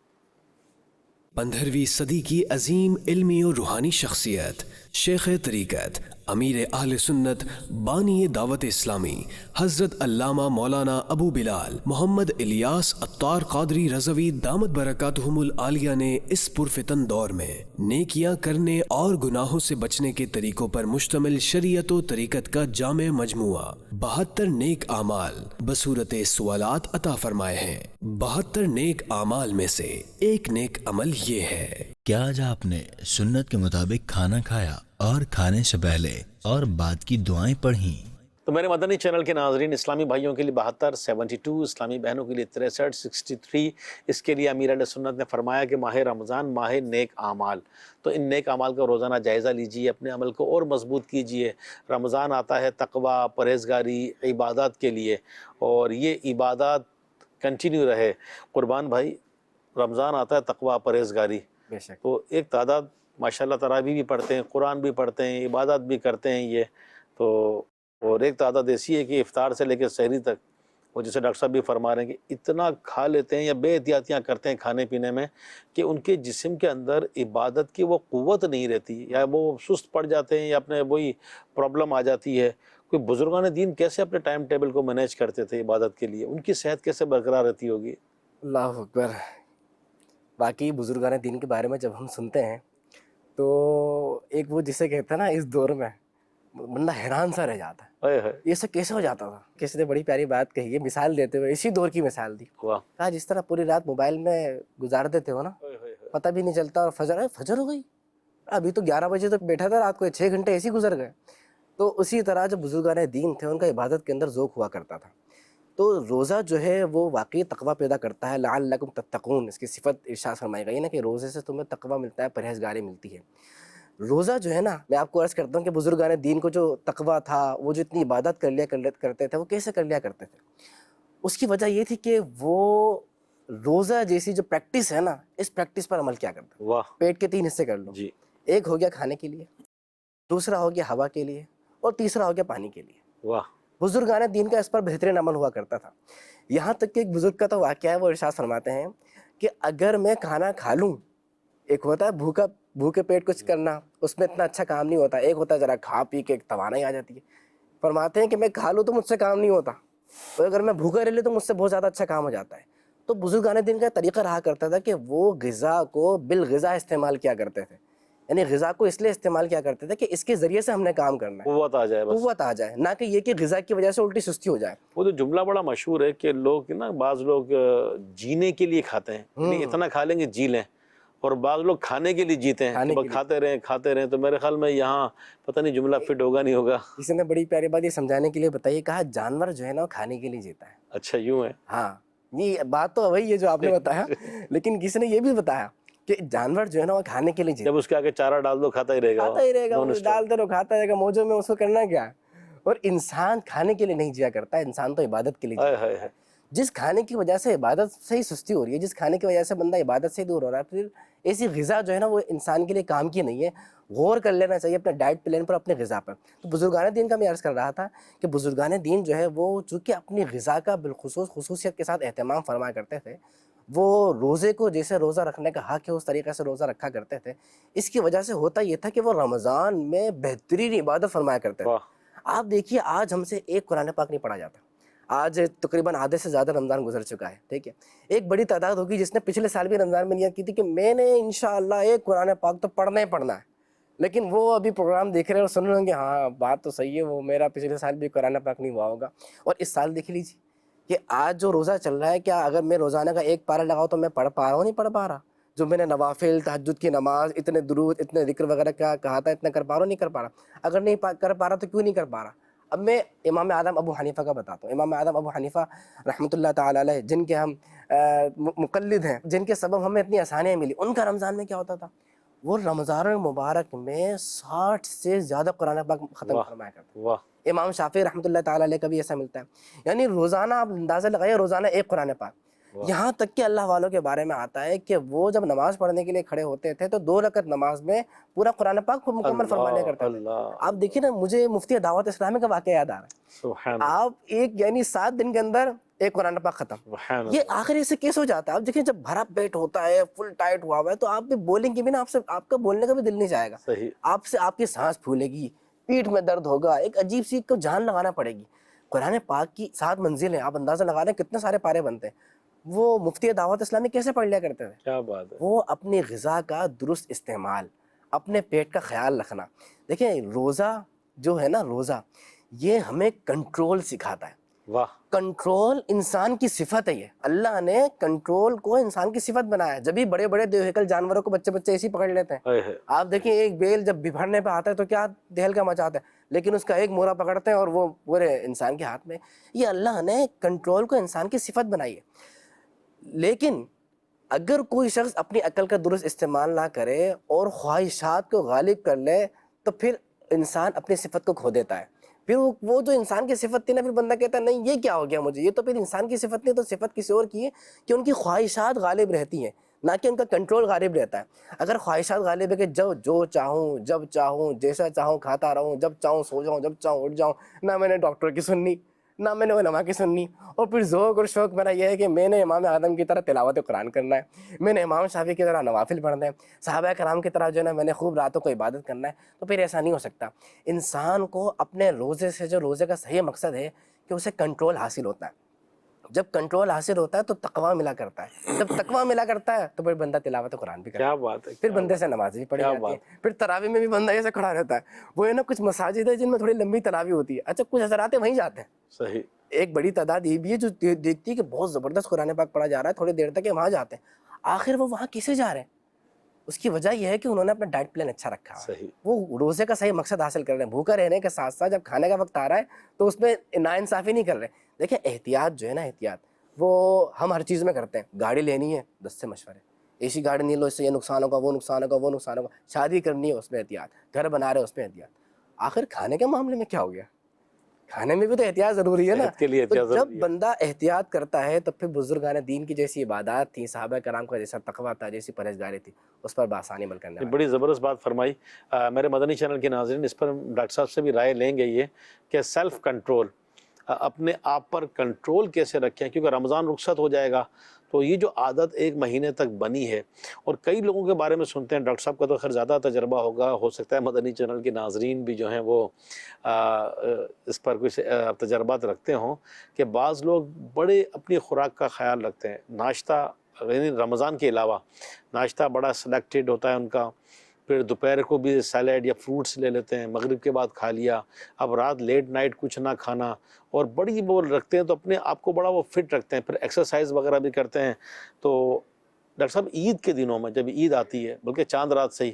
15ویں صدی کی عظیم علمی اور روحانی شخصیت، شیخ طریقت، امیر اہل سنت، بانی دعوت اسلامی، حضرت علامہ مولانا ابو بلال محمد الیاس عطار قادری رضوی دامت برکاتہم العالیہ نے اس پرفتن دور میں نیکیاں کرنے اور گناہوں سے بچنے کے طریقوں پر مشتمل شریعت و طریقت کا جامع مجموعہ 72 نیک اعمال بصورت سوالات عطا فرمائے ہیں. 72 نیک اعمال میں سے ایک نیک عمل یہ ہے: کیا آج آپ نے سنت کے مطابق کھانا کھایا اور کھانے سے پہلے اور بعد کی دعائیں پڑھیں؟ تو میرے مدنی چینل کے ناظرین، اسلامی بھائیوں کے لیے 72، 72 اسلامی بہنوں کے لیے 63، 63. اس کے لیے امیر اہل سنت نے فرمایا کہ ماہ رمضان ماہ نیک اعمال. تو ان نیک اعمال کا روزانہ جائزہ لیجیے، اپنے عمل کو اور مضبوط کیجیے. رمضان آتا ہے تقوی، پرہیزگاری، عبادات کے لیے، اور یہ عبادات کنٹینیو رہے. قربان بھائی، رمضان آتا ہے تقوی، پرہیزگاری، بے شک. تو ایک تعداد ماشاءاللہ تراویح بھی پڑھتے ہیں، قرآن بھی پڑھتے ہیں، عبادات بھی کرتے ہیں یہ تو. اور ایک تعداد ایسی ہے کہ افطار سے لے کے سحری تک وہ جیسے ڈاکٹر صاحب بھی فرما رہے ہیں کہ اتنا کھا لیتے ہیں یا بے احتیاطیاں کرتے ہیں کھانے پینے میں کہ ان کے جسم کے اندر عبادت کی وہ قوت نہیں رہتی، یا وہ سست پڑ جاتے ہیں، یا اپنے وہی پرابلم آ جاتی ہے. کوئی بزرگان دین کیسے اپنے ٹائم ٹیبل کو مینیج کرتے تھے عبادت کے لیے؟ ان کی صحت کیسے برقرار رہتی ہوگی؟ اللہ اکبر. باقی بزرگان دین کے بارے میں جب ہم سنتے ہیں تو ایک وہ جسے کہتے ہیں نا، اس دور میں بندہ حیران سا رہ جاتا ہے، یہ سب کیسے ہو جاتا تھا. کسی نے بڑی پیاری بات کہی ہے، مثال دیتے ہوئے اسی دور کی مثال دی. کہا جس طرح پوری رات موبائل میں گزار دیتے ہو نا، پتہ بھی نہیں چلتا، اور فجر ہو گئی، ابھی تو 11 بجے تک بیٹھا تھا، رات کو 6 گھنٹے ایسے گزر گئے. تو اسی طرح جو بزرگان دین تھے ان کا عبادت کے اندر ذوق ہوا کرتا تھا. تو روزہ جو ہے وہ واقعی تقوی پیدا کرتا ہے. لعلکم تتقون، اس کی صفت ارشاد فرمائی گئی نا کہ روزے سے تمہیں تقوی ملتا ہے، پرہیزگاری ملتی ہے. روزہ جو ہے نا، میں آپ کو عرض کرتا ہوں کہ بزرگان دین کو جو تقوی تھا، وہ جو اتنی عبادت کرتے تھے، وہ کیسے کر لیا کرتے تھے؟ اس کی وجہ یہ تھی کہ وہ روزہ جیسی جو پریکٹس ہے نا، اس پریکٹس پر عمل کیا کرتے ہیں. پیٹ کے 3 حصے کر لو. ایک ہو گیا کھانے کے لیے، دوسرا ہو گیا ہوا کے لیے، اور تیسرا ہو گیا پانی کے لیے. بزرگان دین کا اس پر بہترین عمل ہوا کرتا تھا. یہاں تک کہ ایک بزرگ کا تو واقعہ ہے، وہ ارشاد فرماتے ہیں کہ اگر میں کھانا کھا لوں، ایک ہوتا ہے بھوکے پیٹ کچھ کرنا، اس میں اتنا اچھا کام نہیں ہوتا. ایک ہوتا ہے ذرا کھا پی کے ایک توانائی آ جاتی ہے. فرماتے ہیں کہ میں کھا لوں تو مجھ سے کام نہیں ہوتا، اور اگر میں بھوکا رہ لوں تو مجھ سے بہت زیادہ اچھا کام ہو جاتا ہے. تو بزرگان دین کا طریقہ رہا کرتا تھا کہ وہ غذا کو بالغذا استعمال کیا کرتے تھے. یعنی غذا کو اس لیے استعمال کیا کرتے تھے کہ اس کے ذریعے سے ہم نے کام کرنا ہے، قوت آ جائے، نہ کہ یہ کہ غذا کی وجہ سے الٹی سستی ہو جائے. وہ تو جملہ بڑا مشہور ہے کہ لوگ نا، بعض لوگ جینے کے لیے کھاتے ہیں، یعنی اتنا کھا لیں گے جی لیں، اور بعض لوگ کھانے کے لیے جیتے ہیں، کھاتے رہیں. تو میرے خیال میں یہاں پتہ نہیں جملہ فٹ ہوگا نہیں ہوگا. کسی نے بڑی پیاری بات یہ سمجھانے کے لیے بتائی، کہا جانور جو ہے نا وہ کھانے کے لیے جیتا ہے. اچھا یوں ہے؟ ہاں، یہ بات تو وہی ہے جو آپ نے بتایا، لیکن کسی نے یہ بھی بتایا کہ جانور جو ہے نا وہ کھانے کے لیے جیتا جب اس کے آگے چارہ ڈال دو کھاتا ہی رہے گا، کھاتا ہی رہے گا، non وہ stop۔ ڈالتے رہو کھاتا رہے گا، موجوں میں اس کو کرنا کیا ہے۔ اور انسان کھانے کے لیے نہیں جیا کرتا ہے، انسان تو عبادت کے لیے جیا ہائے ہائے ہائے، جس کھانے کی وجہ سے عبادت سے ہی سستی ہو رہی ہے، جس کھانے کی وجہ سے بندہ عبادت سے ہی دور ہو رہا ہے، پھر ایسی غذا جو ہے نا وہ انسان کے لیے کام کی نہیں ہے۔ غور کر لینا چاہیے اپنے ڈائٹ پلان پر، اپنے غذا پر۔ تو بزرگان دین کا میں عرض کر رہا تھا کہ بزرگان دین جو ہے وہ چونکہ اپنی غذا کا بالخصوص خصوصیت کے ساتھ اہتمام فرمایا کرتے تھے، وہ روزے کو جیسے روزہ رکھنے کا حق ہے اس طریقے سے روزہ رکھا کرتے تھے۔ اس کی وجہ سے ہوتا یہ تھا کہ وہ رمضان میں بہترین عبادت فرمایا کرتے تھے۔ واہ، آپ دیکھیے آج ہم سے ایک قرآن پاک نہیں پڑھا جاتا، آج تقریباً آدھے سے زیادہ رمضان گزر چکا ہے، ٹھیک ہے۔ ایک بڑی تعداد ہوگی جس نے پچھلے سال بھی رمضان میں نیت کی تھی کہ میں نے انشاءاللہ ایک قرآن پاک تو پڑھنا ہی پڑھنا ہے، لیکن وہ ابھی پروگرام دیکھ رہے ہیں اور سن رہے ہوں گے ہاں بات تو صحیح ہے، وہ میرا پچھلے سال بھی قرآن پاک نہیں ہوا ہوگا۔ اور اس سال دیکھ لیجیے کہ آج جو روزہ چل رہا ہے، کیا اگر میں روزانہ کا ایک پارہ لگاؤں تو میں پڑھ پا رہا ہوں؟ نہیں پڑھ پا رہا۔ جو میں نے نوافل، تہجد کی نماز، اتنے درود، اتنے ذکر وغیرہ کا کہا تھا، اتنا کر پا رہا ہوں؟ نہیں کر پا رہا۔ اگر نہیں کر پا رہا تو کیوں نہیں کر پا رہا؟ اب میں امام اعظم ابو حنیفہ کا بتاتا ہوں۔ امام اعظم ابو حنیفہ رحمۃ اللہ تعالیٰ علیہ، جن کے ہم مقلد ہیں، جن کے سبب ہمیں اتنی آسانیاں ملی، ان کا رمضان میں کیا ہوتا تھا؟ وہ رمضان المبارک میں 60 سے زیادہ قرآن پاک ختم واہ فرمایا کرتے ہیں۔ واہ، امام شافعی رحمۃ اللہ تعالیٰ علیہ کا بھی ایسا ملتا ہے، یعنی روزانہ آپ اندازہ لگائیے، روزانہ ایک قرآن پاک۔ یہاں تک کہ اللہ والوں کے بارے میں آتا ہے کہ وہ جب نماز پڑھنے کے لیے کھڑے ہوتے تھے تو 2 رکعت نماز میں پورا قرآن پاک کو مکمل فرما لیا کرتے تھے۔ اللہ، آپ دیکھیے نا، مجھے مفتی دعوت اسلامی کا واقعہ یاد آ رہا ہے۔ سبحان اللہ، آپ ایک یعنی 7 دن کے اندر ایک قرآن پاک ختم۔ سبحان اللہ، یہ آخر اسے کیس ہو جاتا ہے؟ آپ دیکھیں جب بھرا پیٹ ہوتا ہے، فل ٹائٹ ہوا ہوا ہے، تو آپ بھی بولیں گے بھی نا، آپ کا بولنے کا بھی دل نہیں جائے گا، صحیح، آپ کی سانس پھولے گی، پیٹھ میں درد ہوگا، ایک عجیب سی کو جان لگانا پڑے گی۔ قرآن پاک کی 7 منزل ہیں، آپ اندازہ لگا لیں کتنے سارے پارے بنتے ہیں۔ وہ مفتی دعوت اسلامی کیسے پڑھ لیا کرتے تھے؟ کیا بات ہے، وہ اپنی غذا کا درست استعمال، اپنے پیٹ کا خیال رکھنا۔ دیکھیں روزہ جو ہے نا، روزہ یہ ہمیں کنٹرول سکھاتا ہے۔ واہ، کنٹرول انسان کی صفت ہے، یہ اللہ نے کنٹرول کو انسان کی صفت بنایا ہے۔ جب بھی بڑے بڑے دیوہیکل جانوروں کو بچے ایسے ہی پکڑ لیتے ہیں۔ ہائے ہائے، آپ دیکھیں ایک بیل جب بھرنے پہ آتا ہے تو کیا دہل کا مچاتا ہے، لیکن اس کا ایک مورا پکڑتے ہیں اور وہ پورے انسان کے ہاتھ میں۔ یہ اللہ نے کنٹرول کو انسان کی صفت بنائی ہے۔ لیکن اگر کوئی شخص اپنی عقل کا درست استعمال نہ کرے اور خواہشات کو غالب کر لے تو پھر انسان اپنی صفت کو کھو دیتا ہے۔ پھر وہ جو انسان کی صفت تھی نا، پھر بندہ کہتا ہے نہیں یہ کیا ہو گیا مجھے، یہ تو پھر انسان کی صفت نہیں، تو صفت کسی اور کی ہے کہ ان کی خواہشات غالب رہتی ہیں، نہ کہ ان کا کنٹرول غالب رہتا ہے۔ اگر خواہشات غالب ہے کہ جو چاہوں، جب چاہوں، جیسا چاہوں کھاتا رہوں، جب چاہوں سو جاؤں، جب چاہوں اٹھ جاؤں، نہ میں نے ڈاکٹر کی سننی، نہ میں نے علماء کی سننی، اور پھر ذوق اور شوق میرا یہ ہے کہ میں نے امام اعظم کی طرح تلاوت قرآن کرنا ہے، میں نے امام شافعی کی طرح نوافل پڑھنا ہے، صحابہ کرام کی طرح جو ہے نا میں نے خوب راتوں کو عبادت کرنا ہے، تو پھر ایسا نہیں ہو سکتا۔ انسان کو اپنے روزے سے، جو روزے کا صحیح مقصد ہے کہ اسے کنٹرول حاصل ہوتا ہے۔ جب کنٹرول حاصل ہوتا ہے تو تقویٰ ملا کرتا ہے، جب تقویٰ ملا کرتا ہے تو پھر بندہ تلاوت قرآن بھی کرتا ہے، کیا بات ہے، پھر بندے سے نماز بھی پڑھی جاتی ہے، پھر تراویح میں بھی بندہ ایسے کھڑا رہتا ہے۔ وہ ہے نا کچھ مساجد ہے جن میں تھوڑی لمبی تراویح ہوتی ہے، اچھا کچھ حضرات وہیں جاتے ہیں۔ صحیح، ایک بڑی تعداد یہ بھی ہے جو دیکھتی ہے کہ بہت زبردست قرآن پاک پڑھا جا رہا ہے، تھوڑی دیر تک وہاں جاتے ہیں۔ آخر وہ وہاں کیسے جا رہے ہیں؟ اس کی وجہ یہ ہے کہ انہوں نے اپنا ڈائٹ پلان اچھا رکھا ہے، صحیح، وہ روزے کا صحیح مقصد حاصل کر رہے ہیں، بھوکا رہنے کے ساتھ ساتھ جب کھانے کا وقت آ رہا ہے تو اس میں ناانصافی نہیں کر رہے۔ دیکھیں احتیاط جو ہے نا، احتیاط وہ ہم ہر چیز میں کرتے ہیں۔ گاڑی لینی ہے 10 سے مشورے، ایسی گاڑی نہیں لو، اس سے یہ نقصان ہوگا، وہ نقصان ہوگا، وہ نقصان ہوگا۔ شادی کرنی ہے اس میں احتیاط، گھر بنا رہے اس میں احتیاط۔ آخر کھانے کے معاملے میں کیا ہو گیا؟ کھانے میں بھی تو احتیاط ضروری ہے نا۔ صحت کے لیے تو احتیاط جب ضروری ہے۔ بندہ احتیاط کرتا ہے تو پھر بزرگان دین کی جیسی عبادات تھی، صحابہ کرام کا جیسا تقویٰ تھا، جیسی پرہیزگاری تھی، اس پر بآسانی عمل کرنے والا۔ بڑی زبردست بات فرمائی۔ میرے مدنی چینل کے ناظرین، اس پر ڈاکٹر صاحب سے بھی رائے لیں گے یہ کہ سیلف کنٹرول، اپنے آپ پر کنٹرول کیسے رکھیں، کیونکہ رمضان رخصت ہو جائے گا تو یہ جو عادت 1 مہینے تک بنی ہے، اور کئی لوگوں کے بارے میں سنتے ہیں، ڈاکٹر صاحب کا تو خیر زیادہ تجربہ ہوگا، ہو سکتا ہے مدنی چینل کے ناظرین بھی جو ہیں وہ اس پر کچھ تجربات رکھتے ہوں، کہ بعض لوگ بڑے اپنی خوراک کا خیال رکھتے ہیں، ناشتہ یعنی رمضان کے علاوہ ناشتہ بڑا سلیکٹڈ ہوتا ہے ان کا، پھر دوپہر کو بھی سیلیڈ یا فروٹس لے لیتے ہیں، مغرب کے بعد کھا لیا، اب رات لیٹ نائٹ کچھ نہ کھانا، اور بڑی وہ رکھتے ہیں، تو اپنے آپ کو بڑا وہ فٹ رکھتے ہیں، پھر ایکسرسائز وغیرہ بھی کرتے ہیں۔ تو ڈاکٹر صاحب عید کے دنوں میں جب عید آتی ہے، بلکہ چاند رات سے ہی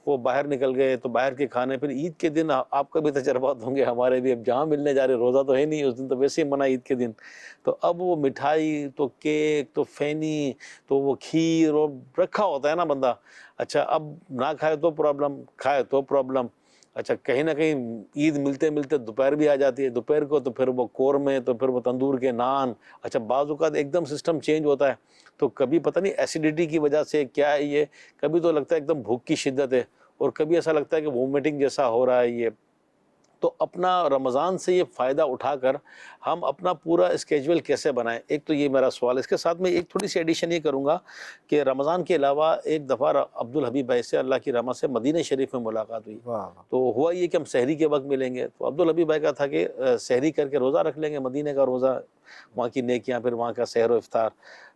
وہ باہر نکل گئے تو باہر کے کھانے، پھر عید کے دن آپ کا بھی تجربات ہوں گے، ہمارے بھی، اب جہاں ملنے جا رہے، روزہ تو ہے نہیں اس دن، تو ویسے ہی منع عید کے دن، تو اب وہ مٹھائی تو کیک تو فینی تو وہ کھیر اور رکھا ہوتا ہے نا بندہ، اچھا اب نہ کھائے تو پرابلم، کھائے تو پرابلم، اچھا کہیں نہ کہیں عید ملتے ملتے دوپہر بھی آ جاتی ہے، دوپہر کو تو پھر وہ قورمے، تو پھر وہ تندور کے نان، اچھا بعض اوقات ایک دم سسٹم چینج ہوتا ہے، تو کبھی پتہ نہیں ایسیڈیٹی کی وجہ سے کیا ہے یہ، کبھی تو لگتا ہے ایک دم بھوک کی شدت ہے، اور کبھی ایسا لگتا ہے کہ وومیٹنگ جیسا ہو رہا ہے یہ، تو اپنا رمضان سے یہ فائدہ اٹھا کر ہم اپنا پورا اسکیجول کیسے بنائیں، ایک تو یہ میرا سوال ہے۔ اس کے ساتھ میں ایک تھوڑی سی ایڈیشن یہ کروں گا کہ رمضان کے علاوہ ایک دفعہ عبدالحبیب بھائی سے اللہ کی رحمت سے مدینہ شریف میں ملاقات ہوئی، تو ہوا یہ کہ ہم سحری کے وقت ملیں گے، تو عبدالحبیب بھائی کا تھا کہ سحری کر کے روزہ رکھ لیں گے، مدینہ کا روزہ، وہاں کی نیکیاں، پھر وہاں کا سحر و افطار،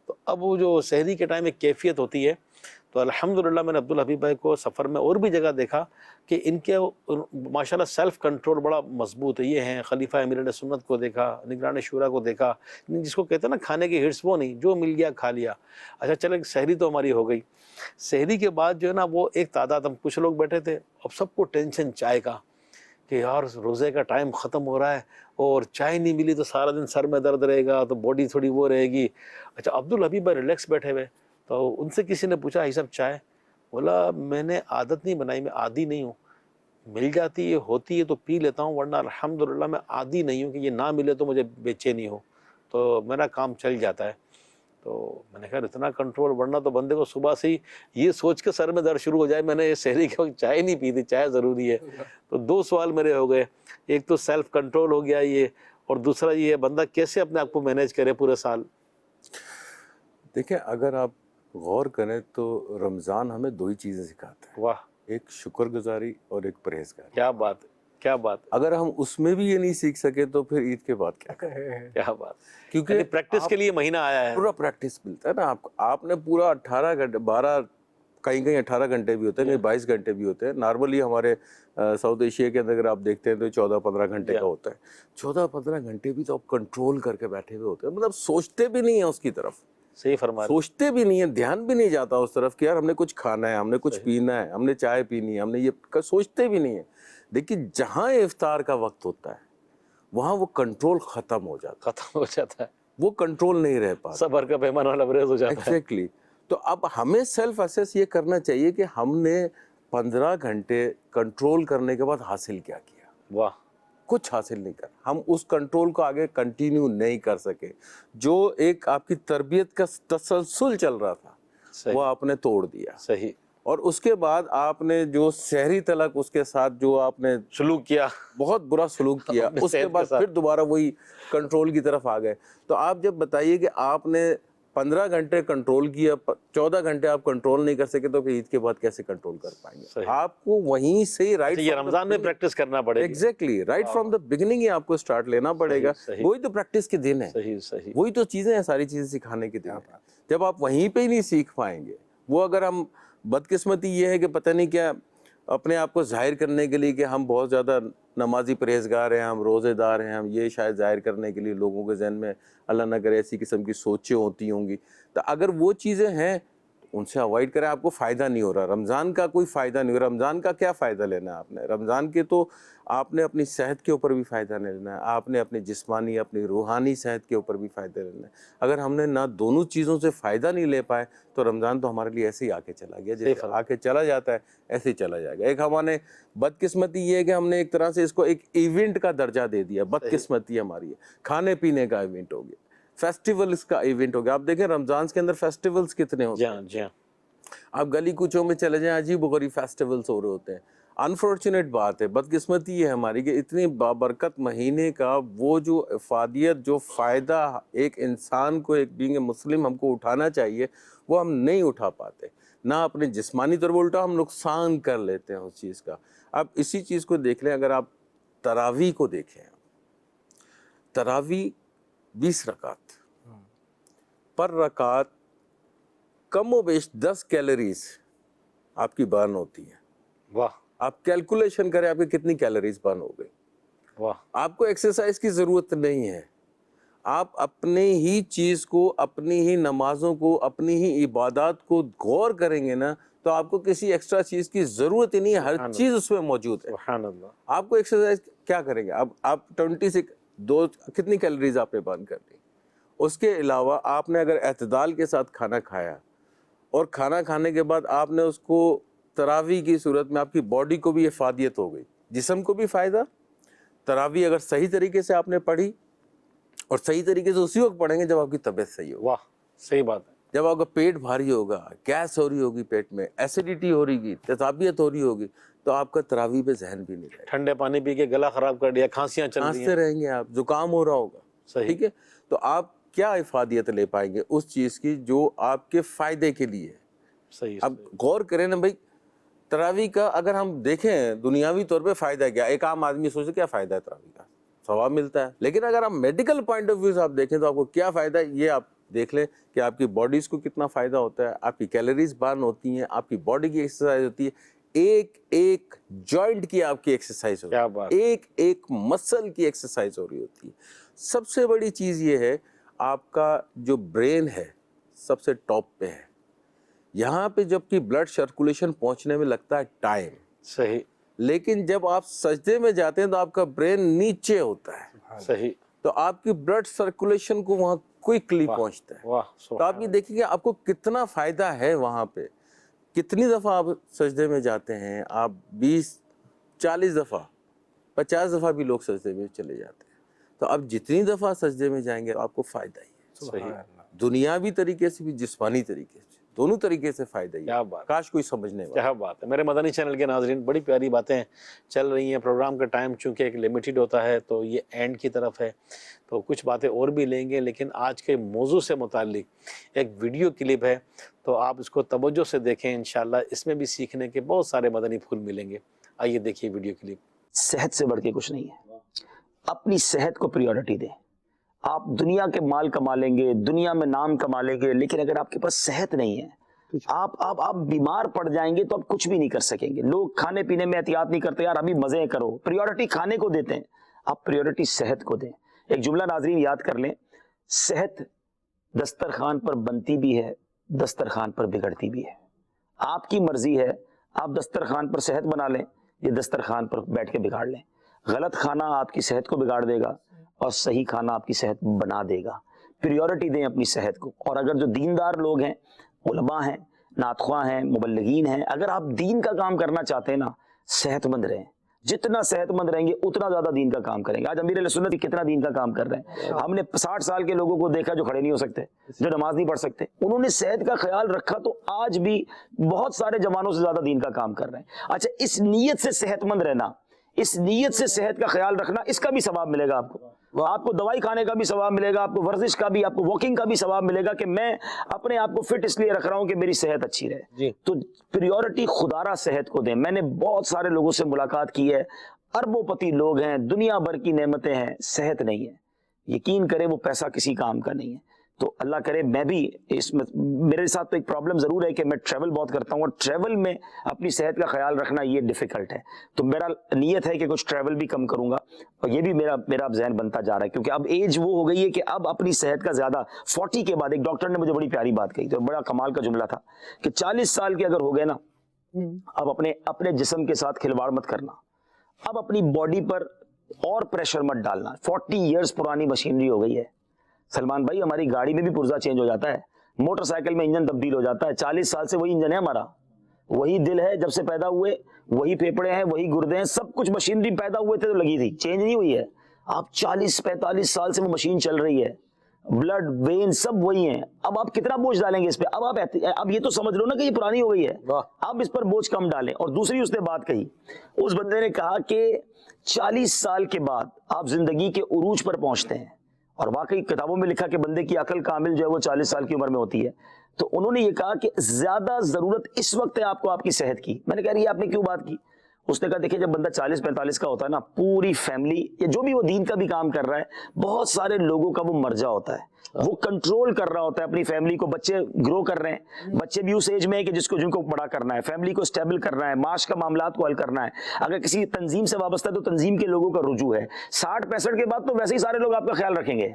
تو اب وہ جو سحری کے ٹائم ایک کیفیت ہوتی ہے، تو الحمدللہ میں نے عبدالحبیب بھائی کو سفر میں اور بھی جگہ دیکھا کہ ان کے ماشاءاللہ سیلف کنٹرول بڑا مضبوط ہے، یہ ہیں خلیفہ امیر اہل سنت کو دیکھا، نگران شورا کو دیکھا، جس کو کہتے ہیں نا کھانے کی ہرس، وہ نہیں، جو مل گیا کھا لیا، اچھا چلے سحری تو ہماری ہو گئی، سحری کے بعد جو ہے نا وہ ایک تعداد، ہم کچھ لوگ بیٹھے تھے، اب سب کو ٹینشن چائے کا کہ یار روزے کا ٹائم ختم ہو رہا ہے اور چائے نہیں ملی تو سارا دن سر میں درد رہے گا، تو باڈی تھوڑی وہ رہے گی، اچھا عبدالحبیب بھائی ریلیکس بیٹھے ہوئے، تو ان سے کسی نے پوچھا یہ سب چائے، بولا میں نے عادت نہیں بنائی، میں عادی نہیں ہوں، مل جاتی ہے ہوتی ہے تو پی لیتا ہوں، ورنہ الحمدللہ میں عادی نہیں ہوں کہ یہ نہ ملے تو مجھے بے چینی ہو، تو میرا کام چل جاتا ہے، تو میں نے کہا اتنا کنٹرول، ورنہ تو بندے کو صبح سے ہی یہ سوچ کے سر میں درد شروع ہو جائے میں نے یہ سحری کے وقت چائے نہیں پی تھی، چائے ضروری ہے، تو دو سوال میرے ہو گئے، ایک تو سیلف کنٹرول ہو گیا یہ، اور دوسرا یہ بندہ کیسے اپنے آپ کو مینیج کرے پورے سال۔ دیکھیں اگر آپ غور کریں تو رمضان ہمیں دو ہی چیزیں سکھاتا ہے، واہ ایک شکر گزاری اور ایک پرہیزگاری۔ کیا بات ہے، کیا بات ہے، اگر ہم اس میں بھی یہ نہیں سیکھ سکے تو پھر عید کے بعد کیا کریں؟ کیا بات، کیونکہ یعنی پریکٹس کے لیے مہینہ آیا ہے، پورا پریکٹس ملتا ہے نا آپ کو، آپ نے پورا 18 گھنٹے، 12، کہیں کہیں 18 گھنٹے بھی ہوتے ہیں، کہیں 22 گھنٹے بھی ہوتے ہیں، نارملی ہمارے ساؤتھ ایشیا کے اندر اگر آپ دیکھتے ہیں تو 14-15 گھنٹے کا ہوتا ہے، 14-15 گھنٹے بھی تو آپ کنٹرول کر کے بیٹھے ہوئے ہوتے ہیں، مطلب سوچتے بھی نہیں ہیں اس کی طرف، صحیح فرما رہے، سوچتے بھی نہیں ہیں، دھیان بھی نہیں جاتا اس طرف کہ یار ہم نے کچھ کھانا ہے، ہم نے کچھ پینا ہے، ہم نے چائے پینی ہے، ہم نے یہ سوچتے بھی نہیں ہیں، لیکن جہاں افطار کا وقت ہوتا ہے وہاں وہ کنٹرول ختم ہو جاتا ہے، ختم ہو جاتا ہے، وہ کنٹرول نہیں رہ پاتا، صبر کا پیمانہ لبریز ہو جاتا ہے، ایگزیکٹلی۔ تو اب ہمیں سیلف اسیس یہ کرنا چاہیے کہ ہم نے 15 گھنٹے کنٹرول کرنے کے بعد حاصل کیا کیا، واہ، کچھ حاصل نہیں کر، ہم اس کنٹرول کو آگے کنٹینیو نہیں کر سکے، جو ایک آپ کی تربیت کا تسلسل چل رہا تھا وہ صحیح آپ نے توڑ دیا، صحیح، اور اس کے بعد آپ نے جو سحری تلک اس کے ساتھ جو آپ نے سلوک کیا بہت برا سلوک کیا، اپنے اس کے صحت کے بعد ساتھ، پھر دوبارہ وہی کنٹرول کی طرف آ گئے، تو آپ جب بتائیے کہ آپ نے 15 گھنٹے کنٹرول کیا، 14 گھنٹے آپ کنٹرول نہیں کر سکے تو پھر عید کے بعد کیسے کنٹرول کر پائیں گے؟ صحیح، آپ کو وہیں سے رائٹ یہ رمضان میں پریکٹس کرنا پڑے گی، exactly right from the beginning ہی آپ کو اسٹارٹ لینا پڑے گا، صحیح، وہی تو پریکٹس کے دن ہیں، صحیح صحیح، وہی تو چیزیں ہیں، ساری چیزیں سکھانے کے دن ہیں، جب آپ وہیں پہ ہی نہیں سیکھ پائیں گے، وہ اگر ہم بدقسمتی یہ ہے کہ پتہ نہیں کیا اپنے آپ کو ظاہر کرنے کے لیے کہ ہم بہت زیادہ نمازی پرہیزگار ہیں، ہم روزے دار ہیں، ہم یہ شاید ظاہر کرنے کے لیے لوگوں کے ذہن میں اللہ نہ کرے ایسی قسم کی سوچیں ہوتی ہوں گی، تو اگر وہ چیزیں ہیں ان سے اوائڈ کریں، آپ کو فائدہ نہیں ہو رہا، رمضان کا کوئی فائدہ نہیں ہو رہا، رمضان کا کیا فائدہ لینا ہے آپ نے؟ رمضان کے تو آپ نے اپنی صحت کے اوپر بھی فائدہ لینا ہے، آپ نے اپنی جسمانی اپنی روحانی صحت کے اوپر بھی فائدہ لینا ہے، اگر ہم نے نہ دونوں چیزوں سے فائدہ نہیں لے پائے تو رمضان تو ہمارے لیے ایسے ہی آ کے چلا گیا، جیسے آ کے چلا جاتا ہے ایسے ہی چلا جائے گا۔ ایک ہمارے بدقسمتی یہ ہے کہ ہم نے ایک طرح سے اس کو ایک ایونٹ کا درجہ دے دیا، بدقسمتی ہماری ہے، کھانے پینے کا ایونٹ ہو گیا، فیسٹیولز کا ایونٹ ہو گیا۔ آپ دیکھیں رمضان کے اندر فیسٹیولز کتنے ہوتے ہیں، جی ہاں، آپ گلی کوچوں میں چلے جائیں عجیب و غریب فیسٹیولز ہو رہے ہوتے ہیں۔ انفارچونیٹ بات ہے، بدقسمتی یہ ہے ہماری کہ اتنی بابرکت مہینے کا وہ جو افادیت، جو فائدہ ایک انسان کو، ایک بینگ مسلم ہم کو اٹھانا چاہیے، وہ ہم نہیں اٹھا پاتے، نہ اپنے جسمانی طور پر، الٹا ہم نقصان کر لیتے ہیں اس چیز کا۔ اب اسی چیز کو دیکھ لیں، اگر آپ تراویح کو دیکھیں، تراویح 20 رکعت پر رکعت کم و بیش 10 کیلوریز آپ کی برن ہوتی ہیں۔ واہ آپ کیلکولیشن کریں آپ کی کتنی کیلوریز برن ہو گئی۔ واہ، آپ کو ایکسرسائز کی ضرورت نہیں ہے، آپ اپنے ہی چیز کو، اپنی ہی نمازوں کو، اپنی ہی عبادات کو غور کریں گے نا تو آپ کو کسی ایکسٹرا چیز کی ضرورت ہی نہیں ہے، ہر چیز اس میں موجود ہے. سبحان اللہ. آپ کو ایکسرسائز کیا کریں گے؟ اب آپ 20 سے کتنی کیلوریز آپ نے برن کر لی. اس کے علاوہ آپ نے اگر اعتدال کے ساتھ کھانا کھایا اور کھانا کھانے کے بعد آپ نے اس کو تراویح کی صورت میں، آپ کی باڈی کو بھی افادیت ہو گئی، جسم کو بھی فائدہ. تراویح اگر صحیح طریقے سے آپ نے پڑھی، اور صحیح طریقے سے اسی وقت پڑھیں گے جب آپ کی طبیعت صحیح ہوگی. واہ، صحیح بات ہے. جب آپ کا پیٹ بھاری ہوگا، گیس ہو رہی ہوگی پیٹ میں، ایسیڈیٹی ہو رہی گی، تیزابیت ہو رہی ہوگی، تو آپ کا تراویح پہ ذہن بھی نہیں رہے گا. ٹھنڈے پانی پی کے گلا خراب کر دیا، کھانسیاں چل رہی کھانستے ہیں. رہیں گے آپ، زکام ہو رہا ہوگا. صحیح. ٹھیک ہے، تو آپ کیا افادیت لے پائیں گے اس چیز کی جو آپ کے فائدے کے لیے ہے. صحیح. اب غور کریں نا بھائی، تراویح کا اگر ہم دیکھیں دنیاوی طور پہ فائدہ کیا، ایک عام آدمی سوچے کیا فائدہ ہے تراویح کا، ثواب ملتا ہے. لیکن اگر آپ میڈیکل پوائنٹ آف ویو سے آپ دیکھیں تو آپ کو کیا فائدہ ہے، یہ آپ دیکھ لیں کہ آپ کی باڈیز کو کتنا فائدہ ہوتا ہے. آپ کی کیلوریز برن ہوتی ہیں، آپ کی باڈی کی ایکسرسائز ہوتی ہے، ایک ایک جوائنٹ کی آپ کی ایکسرسائز ہوتی ہے، ایک ایک مسل کی ایکسرسائز ہو رہی ہوتی ہے. سب سے بڑی چیز یہ ہے آپ کا جو برین ہے سب سے ٹاپ پہ ہے. یہاں پہ جب کہ بلڈ سرکولیشن پہنچنے میں لگتا ہے ٹائم. صحیح. لیکن جب آپ سجدے میں جاتے ہیں تو آپ کا برین نیچے ہوتا ہے. صحیح. تو آپ کی بلڈ سرکولیشن کو وہاں کوئکلی پہنچتا ہے. واہ. تو آپ یہ دیکھیں کہ آپ کو کتنا فائدہ ہے وہاں پہ. کتنی دفعہ آپ سجدے میں جاتے ہیں؟ آپ 20-40 دفعہ، 50 دفعہ بھی لوگ سجدے میں چلے جاتے ہیں. تو آپ جتنی دفعہ سجدے میں جائیں گے آپ کو فائدہ ہی ہے. صحیح. دنیاوی طریقے سے بھی، جسمانی طریقے سے، دونوں طریقے سے فائدہ ہی ہے. کیا بات، کاش کوئی سمجھنے والا. کیا بات ہے. میرے مدنی چینل کے ناظرین، بڑی پیاری باتیں چل رہی ہیں. پروگرام کا ٹائم چونکہ ایک لمیٹڈ ہوتا ہے تو یہ اینڈ کی طرف ہے، تو کچھ باتیں اور بھی لیں گے، لیکن آج کے موضوع سے متعلق ایک ویڈیو کلپ ہے تو آپ اس کو توجہ سے دیکھیں. انشاءاللہ اس میں بھی سیکھنے کے بہت سارے مدنی پھول ملیں گے. آئیے دیکھیے ویڈیو کلپ. صحت سے بڑھ کے کچھ نہیں ہے. اپنی صحت کو پریورٹی دیں. آپ دنیا کے مال کما لیں گے، دنیا میں نام کما لیں گے، لیکن اگر آپ کے پاس صحت نہیں ہے، آپ بیمار پڑ جائیں گے تو آپ کچھ بھی نہیں کر سکیں گے. لوگ کھانے پینے میں احتیاط نہیں کرتے، یار ابھی مزے کرو. پریورٹی کھانے کو دیتے ہیں، آپ پریورٹی صحت کو دیں. ایک جملہ ناظرین یاد کر لیں، صحت دسترخوان پر بنتی بھی ہے، دسترخوان پر بگڑتی بھی ہے. آپ کی مرضی ہے، آپ دسترخوان پر صحت بنا لیں یا دسترخوان پر بیٹھ کے بگاڑ لیں. غلط کھانا آپ کی صحت کو بگاڑ دے گا اور صحیح کھانا آپ کی صحت بنا دے گا. پریورٹی دیں اپنی صحت کو. اور اگر جو دیندار لوگ ہیں، علماء ہیں، نعت خواں ہیں، مبلغین ہیں، اگر آپ دین کا کام کرنا چاہتے ہیں نا، صحت مند رہیں. جتنا صحت مند رہیں گے اتنا زیادہ دین کا کام کریں گے. آج امیر اہل سنت کتنا دین کا کام کر رہے ہیں. ہم نے 60 سال کے لوگوں کو دیکھا جو کھڑے نہیں ہو سکتے، جو نماز نہیں پڑھ سکتے. انہوں نے صحت کا خیال رکھا تو آج بھی بہت سارے جوانوں سے زیادہ دین کا کام کر رہے ہیں. اچھا، اس نیت سے صحت مند رہنا، اس نیت سے صحت کا خیال رکھنا، اس کا بھی ثواب ملے گا آپ کو. آپ کو دوائی کھانے کا بھی ثواب ملے گا، آپ کو ورزش کا بھی، آپ کو واکنگ کا بھی ثواب ملے گا کہ میں اپنے آپ کو فٹ اس لیے رکھ رہا ہوں کہ میری صحت اچھی رہے. تو پریورٹی خدارہ صحت کو دیں. میں نے بہت سارے لوگوں سے ملاقات کی ہے، اربوں پتی لوگ ہیں، دنیا بھر کی نعمتیں ہیں، صحت نہیں ہے. یقین کرے وہ پیسہ کسی کام کا نہیں ہے. تو اللہ کرے میں بھی اس میں، میرے ساتھ تو ایک پرابلم ضرور ہے کہ میں ٹریول بہت کرتا ہوں، اور ٹریول میں اپنی صحت کا خیال رکھنا یہ ڈیفیکلٹ ہے. تو میرا نیت ہے کہ کچھ ٹریول بھی کم کروں گا، اور یہ بھی میرا اب ذہن بنتا جا رہا ہے، کیونکہ اب ایج وہ ہو گئی ہے کہ اب اپنی صحت کا زیادہ 40 کے بعد. ایک ڈاکٹر نے مجھے بڑی پیاری بات کہی تو بڑا کمال کا جملہ تھا کہ 40 سال کے اگر ہو گئے نا، اب اپنے جسم کے ساتھ کھلواڑ مت کرنا. اب اپنی باڈی پر اور پریشر مت ڈالنا. 40 ایئرز پرانی مشینری ہو گئی ہے. سلمان بھائی، ہماری گاڑی میں بھی پرزہ چینج ہو جاتا ہے، موٹر سائیکل میں انجن تبدیل ہو جاتا ہے. 40 سال سے وہی انجن ہے ہمارا، وہی دل ہے جب سے پیدا ہوئے، وہی پھیپڑے ہیں، وہی گردے ہیں، سب کچھ مشینری پیدا ہوئے تھے تو لگی تھی، چینج نہیں ہوئی ہے. آپ 40-45 سال سے وہ مشین چل رہی ہے، بلڈ وین سب وہی ہیں. اب آپ کتنا بوجھ ڈالیں گے اس پہ؟ اب یہ تو سمجھ لو نا کہ یہ پرانی ہو گئی ہے. اب اس پر بوجھ کم ڈالیں. اور دوسری اس نے بات کہی، اس بندے نے کہا کہ 40 سال کے بعد آپ زندگی کے عروج پر پہنچتے ہیں. اور واقعی کتابوں میں لکھا کہ بندے کی عقل کامل جو ہے وہ 40 سال کی عمر میں ہوتی ہے. تو انہوں نے یہ کہا کہ زیادہ ضرورت اس وقت ہے آپ کی صحت کی. میں نے کہا یہ آپ نے کیوں بات کی؟ اس نے کہا دیکھیں جب بندہ 40-45 کا ہوتا ہے نا، پوری فیملی یا جو بھی وہ دین کا بھی کام کر رہا ہے، بہت سارے لوگوں کا وہ مرجع ہوتا ہے، وہ کنٹرول کر رہا ہوتا ہے اپنی فیملی کو. بچے گرو کر رہے ہیں، بچے بھی اس ایج میں ہے کہ جن کو بڑا کرنا ہے، فیملی کو اسٹیبل کرنا ہے، معاش کا معاملات کو حل کرنا ہے. اگر کسی تنظیم سے وابستہ ہے تو تنظیم کے لوگوں کا رجوع ہے. 60-65 کے بعد تو ویسے ہی سارے لوگ آپ کا خیال رکھیں گے.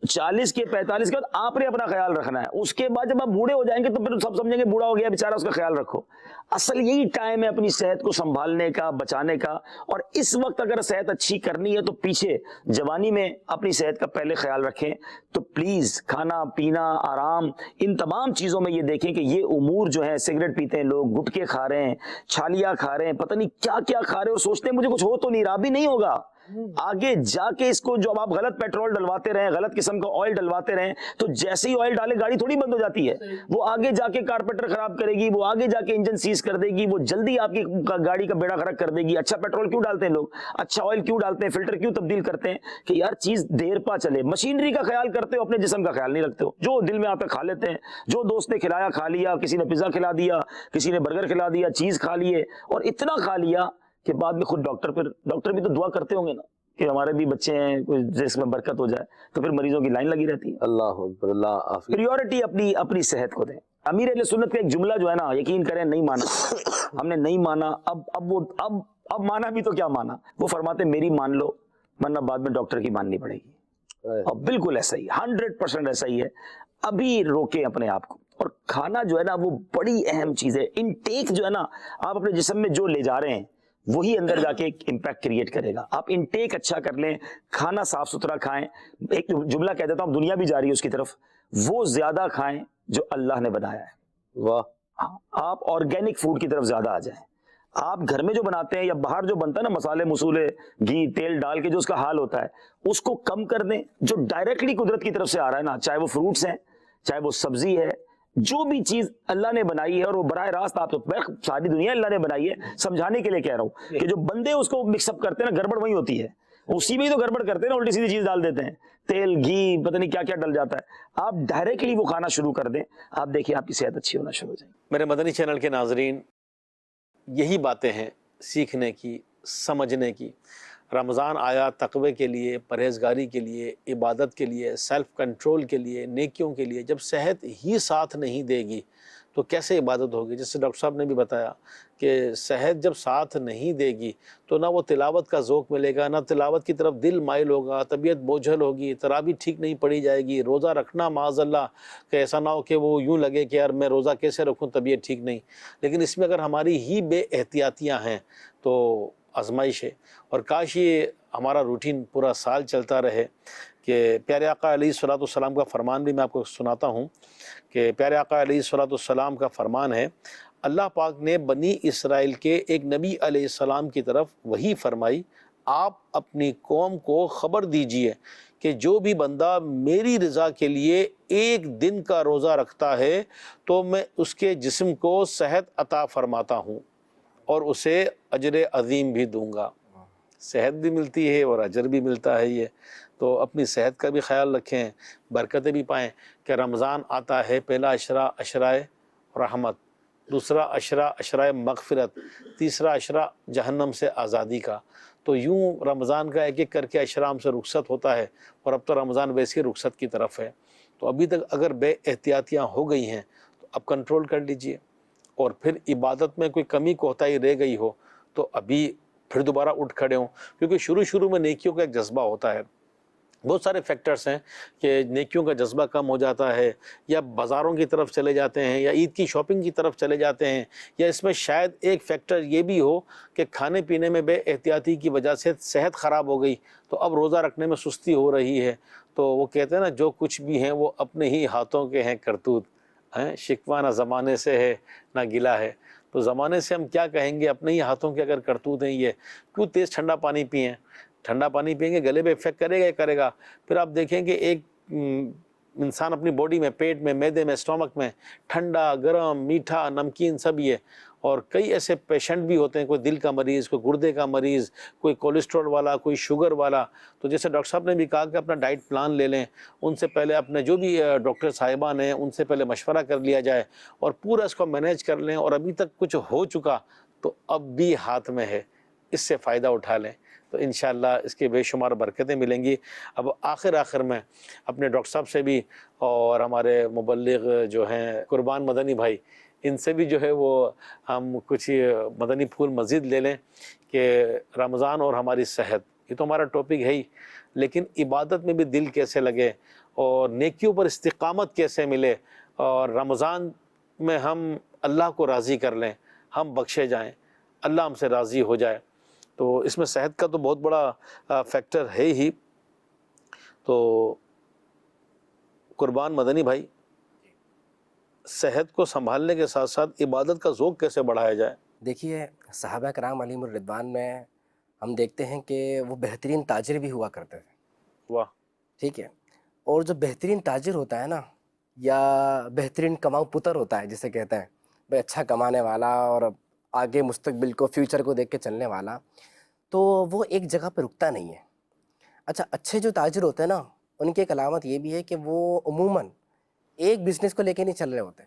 40 کے 45 کے بعد آپ نے اپنا خیال رکھنا ہے. اس کے بعد جب آپ بوڑھے ہو جائیں گے تو پھر سب سمجھیں گے بوڑھا ہو گیا بیچارہ, اس کا خیال رکھو. اصل یہی ٹائم ہے اپنی صحت کو سنبھالنے کا, بچانے کا. اور اس وقت اگر صحت اچھی کرنی ہے تو پیچھے جوانی میں اپنی صحت کا پہلے خیال رکھیں. تو پلیز کھانا پینا, آرام, ان تمام چیزوں میں یہ دیکھیں کہ یہ امور جو ہیں, سگریٹ پیتے ہیں لوگ, گٹکے کھا رہے ہیں, چھالیاں کھا رہے ہیں, پتہ نہیں کیا کیا کھا رہے ہیں, اور سوچتے ہیں مجھے کچھ ہو تو نہیں رہا. بھی نہیں ہوگا. آگے جا کے اس کو جو آپ غلط پیٹرول ڈلواتے رہیں, غلط قسم کا آئل ڈلواتے رہیں, تو جیسے ہی آئل ڈالے گاڑی تھوڑی بند ہو جاتی ہے. وہ آگے جا کے کارپیٹر خراب کرے گی, وہ آگے جا کے انجن سیز کر دے گی, وہ جلدی آپ کی گاڑی کا بیڑا غرق کر دے گی. اچھا پیٹرول کیوں ڈالتے ہیں لوگ, اچھا آئل کیوں ڈالتے ہیں, فلٹر کیوں تبدیل کرتے ہیں, کہ یار چیز دیر پا چلے. مشینری کا خیال کرتے ہو, اپنے جسم کا خیال نہیں رکھتے ہو. جو دل میں آتا کھا لیتے ہیں, جو دوست نے کھلایا کھا لیا, کسی نے پیزا کھلا دیا, کسی نے برگر کھلا دیا, چیز کھا لیے, اور اتنا کھا لیا کہ بعد میں خود ڈاکٹر بھی تو دعا کرتے ہوں گے نا کہ ہمارے بھی بچے ہیں, کوئی جس میں برکت ہو جائے, تو پھر مریضوں کی لائن لگی رہتی ہے. اللہ اکبر, اللہ حافظ. پریورٹی اپنی صحت کو دیں. امیر اہل سنت کا ایک جملہ جو ہے نا, یقین کریں نہیں مانا, ہم نے نہیں مانا, اب مانا بھی تو کیا مانا. وہ فرماتے میری مان لو ورنہ بعد میں ڈاکٹر کی ماننی پڑے گی. اور بالکل ایسا ہی, 100% ایسا ہی ہے. ابھی روکیں اپنے آپ کو. اور کھانا جو ہے نا وہ بڑی اہم چیز ہے. انٹیک جو ہے نا, آپ اپنے جسم میں جو لے جا رہے ہیں وہی اندر جا کے ایک امپیکٹ کریٹ کرے گا. آپ انٹیک اچھا کر لیں, کھانا صاف ستھرا کھائیں. ایک جملہ کہہ دیتا ہوں, دنیا بھی جا رہی ہے اس کی طرف, وہ زیادہ کھائیں جو اللہ نے بنایا ہے. واہ. ہاں, آپ آرگینک فوڈ کی طرف زیادہ آ جائیں. آپ گھر میں جو بناتے ہیں یا باہر جو بنتا ہے نا, مسالے مسولے گھی تیل ڈال کے جو اس کا حال ہوتا ہے, اس کو کم کر دیں. جو ڈائریکٹلی قدرت کی طرف سے آ رہا ہے نا, چاہے وہ فروٹس ہیں, چاہے وہ سبزی ہے, جو بھی چیز اللہ نے بنائی ہے, اور وہ براہ راست آپ تو ساری دنیا اللہ نے بنائی ہے, سمجھانے کے لیے کہہ رہا ہوں کہ جو بندے اس کو مکس اپ کرتے ہیں نا, گڑبڑ وہی ہوتی ہے. اسی میں ہی تو گڑبڑ کرتے ہیں نا, الٹی سیدھی چیز ڈال دیتے ہیں, تیل گھی پتہ نہیں کیا کیا ڈل جاتا ہے. آپ ڈائریکٹلی وہ کھانا شروع کر دیں, آپ دیکھیں آپ کی صحت اچھی ہونا شروع ہو جائے گی. میرے مدنی چینل کے ناظرین, یہی باتیں ہیں سیکھنے کی, سمجھنے کی. رمضان آیا تقوی کے لیے, پرہیزگاری کے لیے, عبادت کے لیے, سیلف کنٹرول کے لیے, نیکیوں کے لیے. جب صحت ہی ساتھ نہیں دے گی تو کیسے عبادت ہوگی؟ جس سے ڈاکٹر صاحب نے بھی بتایا کہ صحت جب ساتھ نہیں دے گی تو نہ وہ تلاوت کا ذوق ملے گا, نہ تلاوت کی طرف دل مائل ہوگا, طبیعت بوجھل ہوگی, تراویح ٹھیک نہیں پڑھی جائے گی. روزہ رکھنا معاذ اللہ کہ ایسا نہ ہو کہ وہ یوں لگے کہ یار میں روزہ کیسے رکھوں, طبیعت ٹھیک نہیں. لیکن اس میں اگر ہماری ہی بے احتیاطیاں ہیں تو آزمائش ہے. اور کاش یہ ہمارا روٹین پورا سال چلتا رہے. کہ پیارے آقا علیہ الصلوۃ والسلام کا فرمان بھی میں آپ کو سناتا ہوں کہ پیارے آقا علیہ الصلوۃ والسلام کا فرمان ہے, اللہ پاک نے بنی اسرائیل کے ایک نبی علیہ السلام کی طرف وحی فرمائی, آپ اپنی قوم کو خبر دیجئے کہ جو بھی بندہ میری رضا کے لیے ایک دن کا روزہ رکھتا ہے تو میں اس کے جسم کو صحت عطا فرماتا ہوں اور اسے اجر عظیم بھی دوں گا. صحت بھی ملتی ہے اور اجر بھی ملتا ہے. یہ تو اپنی صحت کا بھی خیال رکھیں, برکتیں بھی پائیں. کہ رمضان آتا ہے, پہلا عشرہ عشرۂ رحمت, دوسرا عشرہ عشرۂ مغفرت, تیسرا عشرہ جہنم سے آزادی کا. تو یوں رمضان کا ایک ایک کر کے عشرام سے رخصت ہوتا ہے, اور اب تو رمضان ویسی رخصت کی طرف ہے. تو ابھی تک اگر بے احتیاطیاں ہو گئی ہیں تو اب کنٹرول کر لیجئے. اور پھر عبادت میں کوئی کمی کوتاہی رہ گئی ہو تو ابھی پھر دوبارہ اٹھ کھڑے ہوں, کیونکہ شروع میں نیکیوں کا ایک جذبہ ہوتا ہے. بہت سارے فیکٹرز ہیں کہ نیکیوں کا جذبہ کم ہو جاتا ہے, یا بازاروں کی طرف چلے جاتے ہیں, یا عید کی شاپنگ کی طرف چلے جاتے ہیں, یا اس میں شاید ایک فیکٹر یہ بھی ہو کہ کھانے پینے میں بے احتیاطی کی وجہ سے صحت خراب ہو گئی تو اب روزہ رکھنے میں سستی ہو رہی ہے. تو وہ کہتے ہیں نا, جو کچھ بھی ہیں وہ اپنے ہی ہاتھوں کے ہیں کرتوت, شکوہ نہ زمانے سے ہے نہ گلا ہے. تو زمانے سے ہم کیا کہیں گے, اپنے ہی ہاتھوں کے اگر کرتوت ہیں یہ. کیوں تیز ٹھنڈا پانی پئیں, ٹھنڈا پانی پئیں گے گلے پہ افیکٹ کرے گا ہی کرے گا. پھر آپ دیکھیں کہ ایک انسان اپنی باڈی میں, پیٹ میں, معدے میں, اسٹومک میں ٹھنڈا گرم میٹھا نمکین سب یہ. اور کئی ایسے پیشنٹ بھی ہوتے ہیں, کوئی دل کا مریض, کوئی گردے کا مریض, کوئی کولیسٹرول والا, کوئی شوگر والا. تو جیسے ڈاکٹر صاحب نے بھی کہا کہ اپنا ڈائٹ پلان لے لیں, ان سے پہلے اپنے جو بھی ڈاکٹر صاحبان ہیں ان سے پہلے مشورہ کر لیا جائے اور پورا اس کو مینیج کر لیں. اور ابھی تک کچھ ہو چکا تو اب بھی ہاتھ میں ہے, اس سے فائدہ اٹھا لیں تو انشاءاللہ اس کے بے شمار برکتیں ملیں گی. اب آخر میں اپنے ڈاکٹر صاحب سے بھی اور ہمارے مبلغ جو ہیں قربان مدنی بھائی, ان سے بھی جو ہے وہ ہم کچھ مدنی پھول مزید لے لیں کہ رمضان اور ہماری صحت, یہ تو ہمارا ٹاپک ہے ہی. لیکن عبادت میں بھی دل کیسے لگے اور نیکیوں پر استقامت کیسے ملے، اور رمضان میں ہم اللہ کو راضی کر لیں، ہم بخشے جائیں، اللہ ہم سے راضی ہو جائے. تو اس میں صحت کا تو بہت بڑا فیکٹر ہے ہی. تو قربان مدنی بھائی، صحت کو سنبھالنے کے ساتھ ساتھ عبادت کا ذوق کیسے بڑھایا جائے؟ دیکھیے صحابہ کرام علیہم الرضوان میں ہم دیکھتے ہیں کہ وہ بہترین تاجر بھی ہوا کرتے تھے. واہ. ٹھیک ہے. اور جو بہترین تاجر ہوتا ہے نا، یا بہترین کماؤ پتر ہوتا ہے جسے کہتے ہیں بھائی، اچھا کمانے والا اور آگے مستقبل کو، فیوچر کو دیکھ کے چلنے والا، تو وہ ایک جگہ پہ رکتا نہیں ہے. اچھا، اچھے جو تاجر ہوتے ہیں نا، ان کی ایک علامت یہ بھی ہے کہ وہ عموماً ایک بزنس کو لے کے نہیں چل رہے ہوتے.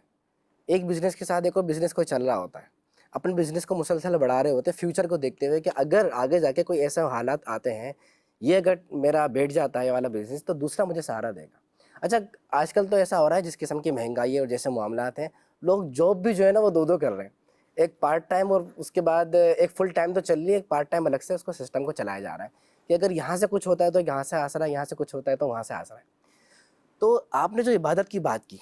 ایک بزنس کے ساتھ ایک اور بزنس کو چل رہا ہوتا ہے. اپنے بزنس کو مسلسل بڑھا رہے ہوتے ہیں فیوچر کو دیکھتے ہوئے کہ اگر آگے جا کے کوئی ایسا حالات آتے ہیں، یہ اگر میرا بیٹھ جاتا ہے یہ والا بزنس، تو دوسرا مجھے سہارا دے گا. اچھا، آج کل تو ایسا ہو رہا ہے جس قسم کی مہنگائی ہے اور جیسے معاملات ہیں، لوگ جاب بھی جو ہے نا وہ دو کر رہے ہیں. ایک پارٹ ٹائم اور اس کے بعد ایک فل ٹائم تو چل رہی ہے، ایک پارٹ ٹائم الگ سے اس کو سسٹم کو چلایا جا رہا ہے کہ اگر یہاں سے کچھ ہوتا ہے تو یہاں سے آسرا ہے، یہاں سے کچھ ہوتا ہے تو وہاں سے آسرا ہے. تو آپ نے جو عبادت کی بات کی،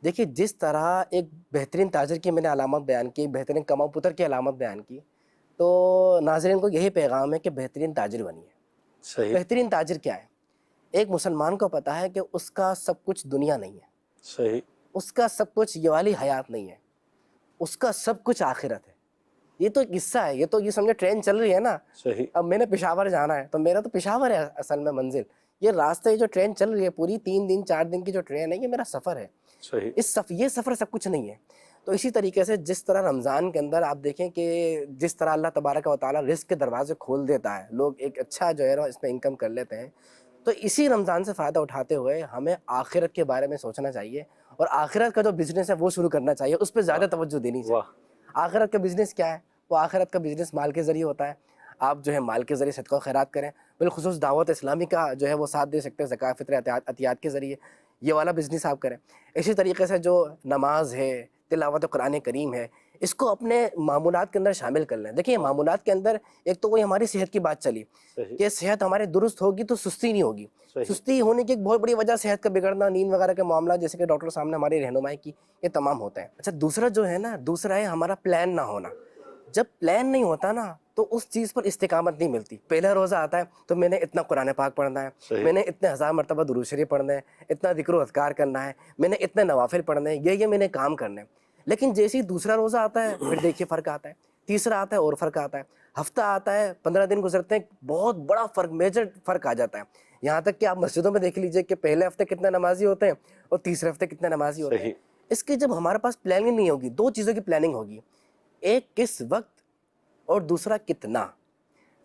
دیکھیے جس طرح ایک بہترین تاجر کی میں نے علامت بیان کی، بہترین کماؤ پتر کی علامت بیان کی، تو ناظرین کو یہی پیغام ہے کہ بہترین تاجر بنیے. صحیح. بہترین تاجر کیا ہے؟ ایک مسلمان کو پتہ ہے کہ اس کا سب کچھ دنیا نہیں ہے، صحیح. اس کا سب کچھ یہ والی حیات نہیں ہے، اس کا سب کچھ آخرت ہے. یہ تو ایک قصہ ہے، یہ تو یہ سمجھے ٹرین چل رہی ہے نا. صحیح. اب میں نے پشاور جانا ہے تو میرا تو پشاور ہے اصل میں منزل. یہ راستے جو ٹرین چل رہی ہے پوری 3 دن 4 دن کی جو ٹرین ہے، یہ میرا سفر ہے. صحیح. یہ سفر سب کچھ نہیں ہے. تو اسی طریقے سے جس طرح رمضان کے اندر آپ دیکھیں کہ جس طرح اللہ تبارک و تعالیٰ رزق کے دروازے کھول دیتا ہے، لوگ ایک اچھا جو ہے نا اس میں انکم کر لیتے ہیں، تو اسی رمضان سے فائدہ اٹھاتے ہوئے ہمیں آخرت کے بارے میں سوچنا چاہیے، اور آخرت کا جو بزنس ہے وہ شروع کرنا چاہیے، اس پہ زیادہ توجہ دینی چاہیے. آخرت کا بزنس کیا ہے؟ وہ آخرت کا بزنس مال کے ذریعے ہوتا ہے. آپ جو ہے مال کے ذریعے صدقہ و خیرات کریں، بالخصوص دعوت اسلامی کا جو ہے وہ ساتھ دے سکتے ہیں زکوٰۃ فطر عطیات کے ذریعے، یہ والا بزنس آپ کریں. اسی طریقے سے جو نماز ہے، تلاوت قرآن کریم ہے، اس کو اپنے معمولات کے اندر شامل کر لیں. دیکھیے معمولات کے اندر ایک تو وہی ہماری صحت کی بات چلی کہ صحت ہماری درست ہوگی تو سستی نہیں ہوگی. سستی ہونے کی ایک بہت بڑی وجہ صحت کا بگڑنا، نیند وغیرہ کے معاملات جیسے کہ ڈاکٹر صاحب نے ہماری رہنمائی کی، یہ تمام ہوتا ہے. اچھا، دوسرا جو ہے نا، دوسرا ہے ہمارا پلان نہ ہونا. جب پلان نہیں ہوتا نا تو اس چیز پر استقامت نہیں ملتی. پہلا روزہ آتا ہے تو میں نے اتنا قرآن پاک پڑھنا ہے، میں نے اتنے 1000 مرتبہ درود شریف پڑھنا ہے، اتنا ذکر و اذکار کرنا ہے، میں نے اتنے نوافل پڑھنے ہیں، یہ میں نے کام کرنے ہیں. لیکن جیسے ہی دوسرا روزہ آتا ہے پھر دیکھیے فرق آتا ہے، تیسرا آتا ہے اور فرق آتا ہے، ہفتہ آتا ہے، 15 دن گزرتے ہیں، بہت بڑا فرق، میجر فرق آ جاتا ہے. یہاں تک کہ آپ مسجدوں میں دیکھ لیجئے کہ پہلے ہفتے کتنے نمازی ہوتے ہیں اور تیسرے ہفتے کتنے نمازی ہوتے ہیں. اس کی جب ہمارے پاس پلاننگ نہیں ہوگی، 2 چیزوں کی پلاننگ ہوگی، ایک کس وقت اور دوسرا کتنا.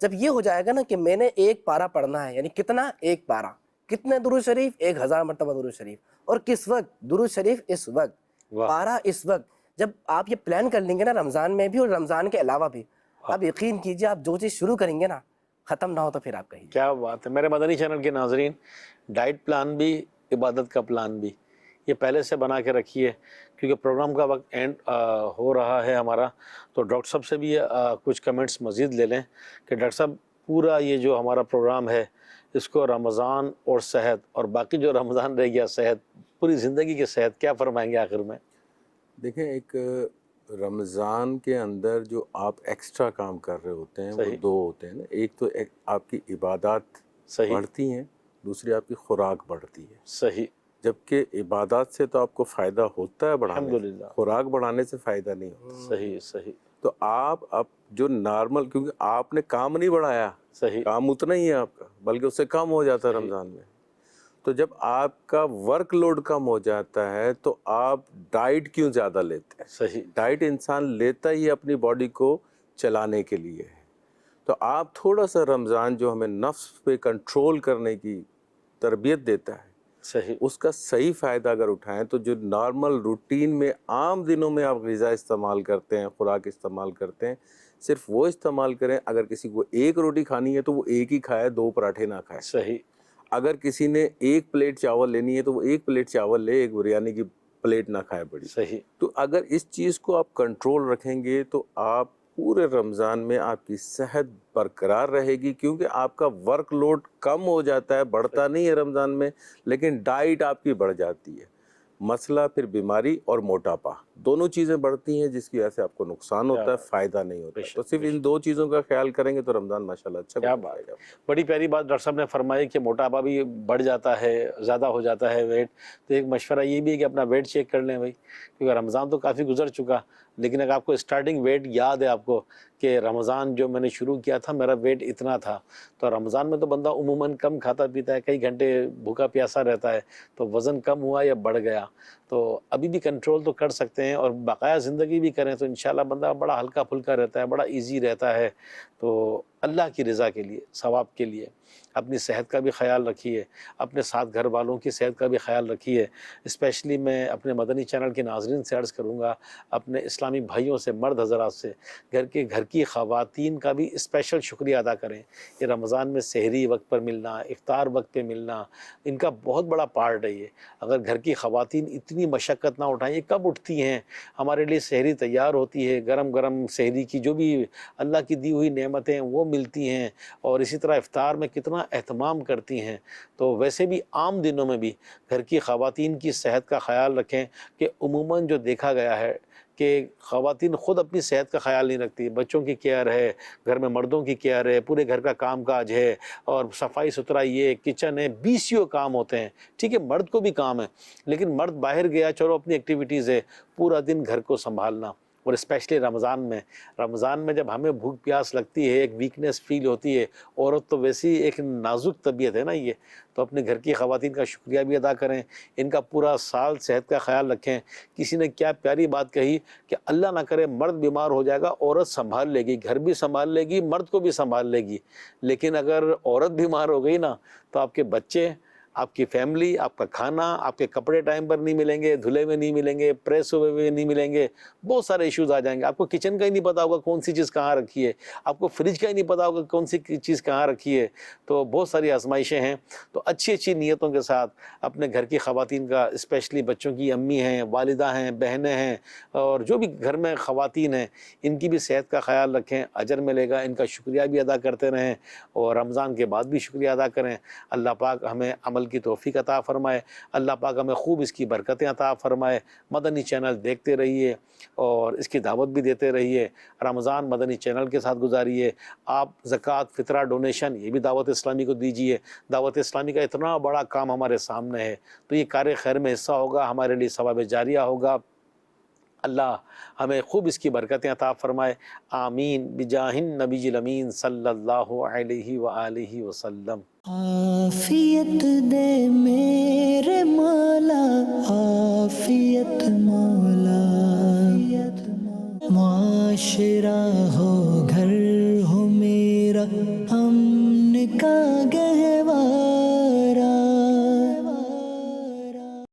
جب یہ ہو جائے گا نا کہ میں نے 1 پارہ پڑھنا ہے، یعنی کتنا؟ 1 پارہ. کتنے درود شریف؟ 1000 مرتبہ درود شریف. اور کس وقت؟ درود شریف اس وقت، پارہ اس وقت. جب آپ یہ پلان کر لیں گے نا رمضان میں بھی اور رمضان کے علاوہ بھی، آپ یقین کیجئے آپ جو چیز شروع کریں گے نا ختم نہ ہو تو پھر آپ کہیں. کیا بات ہے. میرے مدنی چینل کے ناظرین، ڈائٹ پلان بھی، عبادت کا پلان بھی، یہ پہلے سے بنا کے رکھیے، کیونکہ پروگرام کا وقت اینڈ ہو رہا ہے ہمارا. تو ڈاکٹر صاحب سے بھی کچھ کمنٹس مزید لے لیں کہ ڈاکٹر صاحب پورا یہ جو ہمارا پروگرام ہے اس کو رمضان اور صحت، اور باقی جو رمضان رہ گیا صحت، پوری زندگی کی صحت، کیا فرمائیں گے آخر میں؟ دیکھیں، ایک رمضان کے اندر جو آپ ایکسٹرا کام کر رہے ہوتے ہیں وہ 2 ہوتے ہیں نا. ایک تو آپ کی عبادات بڑھتی ہیں، دوسری آپ کی خوراک بڑھتی ہے. صحیح. جبکہ عبادات سے تو آپ کو فائدہ ہوتا ہے بڑھانے سے، خوراک بڑھانے سے فائدہ نہیں ہوتا. صحیح. صحیح. تو آپ اب جو نارمل، کیونکہ آپ نے کام نہیں بڑھایا، صحیح، کام اتنا ہی ہے آپ کا، بلکہ اس سے کم ہو جاتا ہے رمضان میں. تو جب آپ کا ورک لوڈ کم ہو جاتا ہے تو آپ ڈائٹ کیوں زیادہ لیتے ہیں؟ صحیح. ڈائٹ انسان لیتا ہی اپنی باڈی کو چلانے کے لیے ہے. تو آپ تھوڑا سا رمضان جو ہمیں نفس پہ کنٹرول کرنے کی تربیت دیتا ہے، صحیح، اس کا صحیح فائدہ اگر اٹھائیں تو جو نارمل روٹین میں عام دنوں میں آپ غذا استعمال کرتے ہیں، خوراک استعمال کرتے ہیں، صرف وہ استعمال کریں. اگر کسی کو 1 روٹی کھانی ہے تو وہ 1 ہی کھائے، 2 پراٹھے نہ کھائے. صحیح. اگر کسی نے 1 پلیٹ چاول لینی ہے تو وہ 1 پلیٹ چاول لے، 1 بریانی کی پلیٹ نہ کھائے بڑی. صحیح. تو اگر اس چیز کو آپ کنٹرول رکھیں گے تو آپ پورے رمضان میں آپ کی صحت برقرار رہے گی، کیونکہ آپ کا ورک لوڈ کم ہو جاتا ہے، بڑھتا نہیں ہے رمضان میں، لیکن ڈائٹ آپ کی بڑھ جاتی ہے۔ مسئلہ پھر بیماری اور موٹاپا، دونوں چیزیں بڑھتی ہیں جس کی وجہ سے آپ کو نقصان ہوتا ہے، فائدہ نہیں ہوتا ہے۔ تو صرف ان دو چیزوں کا خیال کریں گے تو رمضان ماشاءاللہ اچھا کیا گزر بات جائے گا۔ بڑی پیاری بات ڈاکٹر صاحب نے فرمائی کہ موٹاپا بھی بڑھ جاتا ہے، زیادہ ہو جاتا ہے ویٹ، تو ایک مشورہ یہ بھی ہے کہ اپنا ویٹ چیک کر لیں بھائی، کیونکہ رمضان تو کافی گزر چکا، لیکن اگر آپ کو اسٹارٹنگ ویٹ یاد ہے آپ کو کہ رمضان جو میں نے شروع کیا تھا میرا ویٹ اتنا تھا، تو رمضان میں تو بندہ عموماً کم کھاتا پیتا ہے، کئی گھنٹے بھوکا پیاسا رہتا ہے، تو وزن کم ہوا یا بڑھ گیا، تو ابھی بھی کنٹرول تو کر سکتے ہیں اور بقایا زندگی بھی کریں تو انشاءاللہ بندہ بڑا ہلکا پھلکا رہتا ہے، بڑا ایزی رہتا ہے۔ تو اللہ کی رضا کے لیے، ثواب کے لیے اپنی صحت کا بھی خیال رکھیے، اپنے ساتھ گھر والوں کی صحت کا بھی خیال رکھیے۔ اسپیشلی میں اپنے مدنی چینل کے ناظرین سے عرض کروں گا، اپنے اسلامی بھائیوں سے، مرد حضرات سے، گھر کی خواتین کا بھی اسپیشل شکریہ ادا کریں۔ یہ رمضان میں سحری وقت پر ملنا، افطار وقت پہ ملنا، ان کا بہت بڑا پارٹ ہے یہ۔ اگر گھر کی خواتین اتنی مشقت نہ اٹھائیں، یہ کب اٹھتی ہیں؟ ہمارے لیے سحری تیار ہوتی ہے، گرم گرم سحری کی جو بھی اللہ کی دی ہوئی نعمتیں وہ ملتی ہیں، اور اسی طرح افطار میں کتنا اہتمام کرتی ہیں۔ تو ویسے بھی عام دنوں میں بھی گھر کی خواتین کی صحت کا خیال رکھیں، کہ عموماً جو دیکھا گیا ہے کہ خواتین خود اپنی صحت کا خیال نہیں رکھتی، بچوں کی کیئر ہے، گھر میں مردوں کی کیئر ہے، پورے گھر کا کام کاج ہے، اور صفائی ستھرائی یہ کچن ہے، 20 کام ہوتے ہیں۔ ٹھیک ہے، مرد کو بھی کام ہے، لیکن مرد باہر گیا، چلو اپنی ایکٹیویٹیز ہے، پورا دن گھر کو سنبھالنا، اور اسپیشلی رمضان میں جب ہمیں بھوک پیاس لگتی ہے، ایک ویکنیس فیل ہوتی ہے، عورت تو ویسی ایک نازک طبیعت ہے نا یہ، تو اپنے گھر کی خواتین کا شکریہ بھی ادا کریں، ان کا پورا سال صحت کا خیال رکھیں۔ کسی نے کیا پیاری بات کہی کہ اللہ نہ کرے مرد بیمار ہو جائے گا، عورت سنبھال لے گی، گھر بھی سنبھال لے گی، مرد کو بھی سنبھال لے گی، لیکن اگر عورت بیمار ہو گئی نا تو آپ کے بچے، آپ کی فیملی، آپ کا کھانا، آپ کے کپڑے ٹائم پر نہیں ملیں گے، دھلے میں نہیں ملیں گے، پریس ہوئے ہوئے نہیں ملیں گے، بہت سارے ایشوز آ جائیں گے۔ آپ کو کچن کا ہی نہیں پتا ہوگا کون سی چیز کہاں رکھی ہے، آپ کو فریج کا ہی نہیں پتا ہوگا کون سی چیز کہاں رکھی ہے، تو بہت ساری آزمائشیں ہیں۔ تو اچھی نیتوں کے ساتھ اپنے گھر کی خواتین کا، اسپیشلی بچوں کی امی ہیں، والدہ ہیں، بہنیں ہیں، اور جو بھی گھر میں خواتین ہیں، ان کی بھی صحت کا خیال رکھیں، اجر ملے گا، ان کا شکریہ بھی ادا کرتے رہیں، اور رمضان کے بعد بھی شکریہ ادا کریں۔ اللہ پاک ہمیں عمل کی توفیق عطا فرمائے، اللہ پاک ہمیں خوب اس کی برکتیں عطا فرمائے۔ مدنی چینل دیکھتے رہیے اور اس کی دعوت بھی دیتے رہیے۔ رمضان مدنی چینل کے ساتھ گزاریے۔ آپ زکوٰۃ، فطرہ، ڈونیشن، یہ بھی دعوت اسلامی کو دیجیے۔ دعوت اسلامی کا اتنا بڑا کام ہمارے سامنے ہے، تو یہ کار خیر میں حصہ ہوگا، ہمارے لیے ثواب جاریہ ہوگا۔ اللہ ہمیں خوب اس کی برکتیں عطا فرمائے، آمین، بجاہ النبی الامین صلی اللہ علیہ وآلہ وسلم۔ عافیت دے میرے مولا، عافیت مولا، معاشرے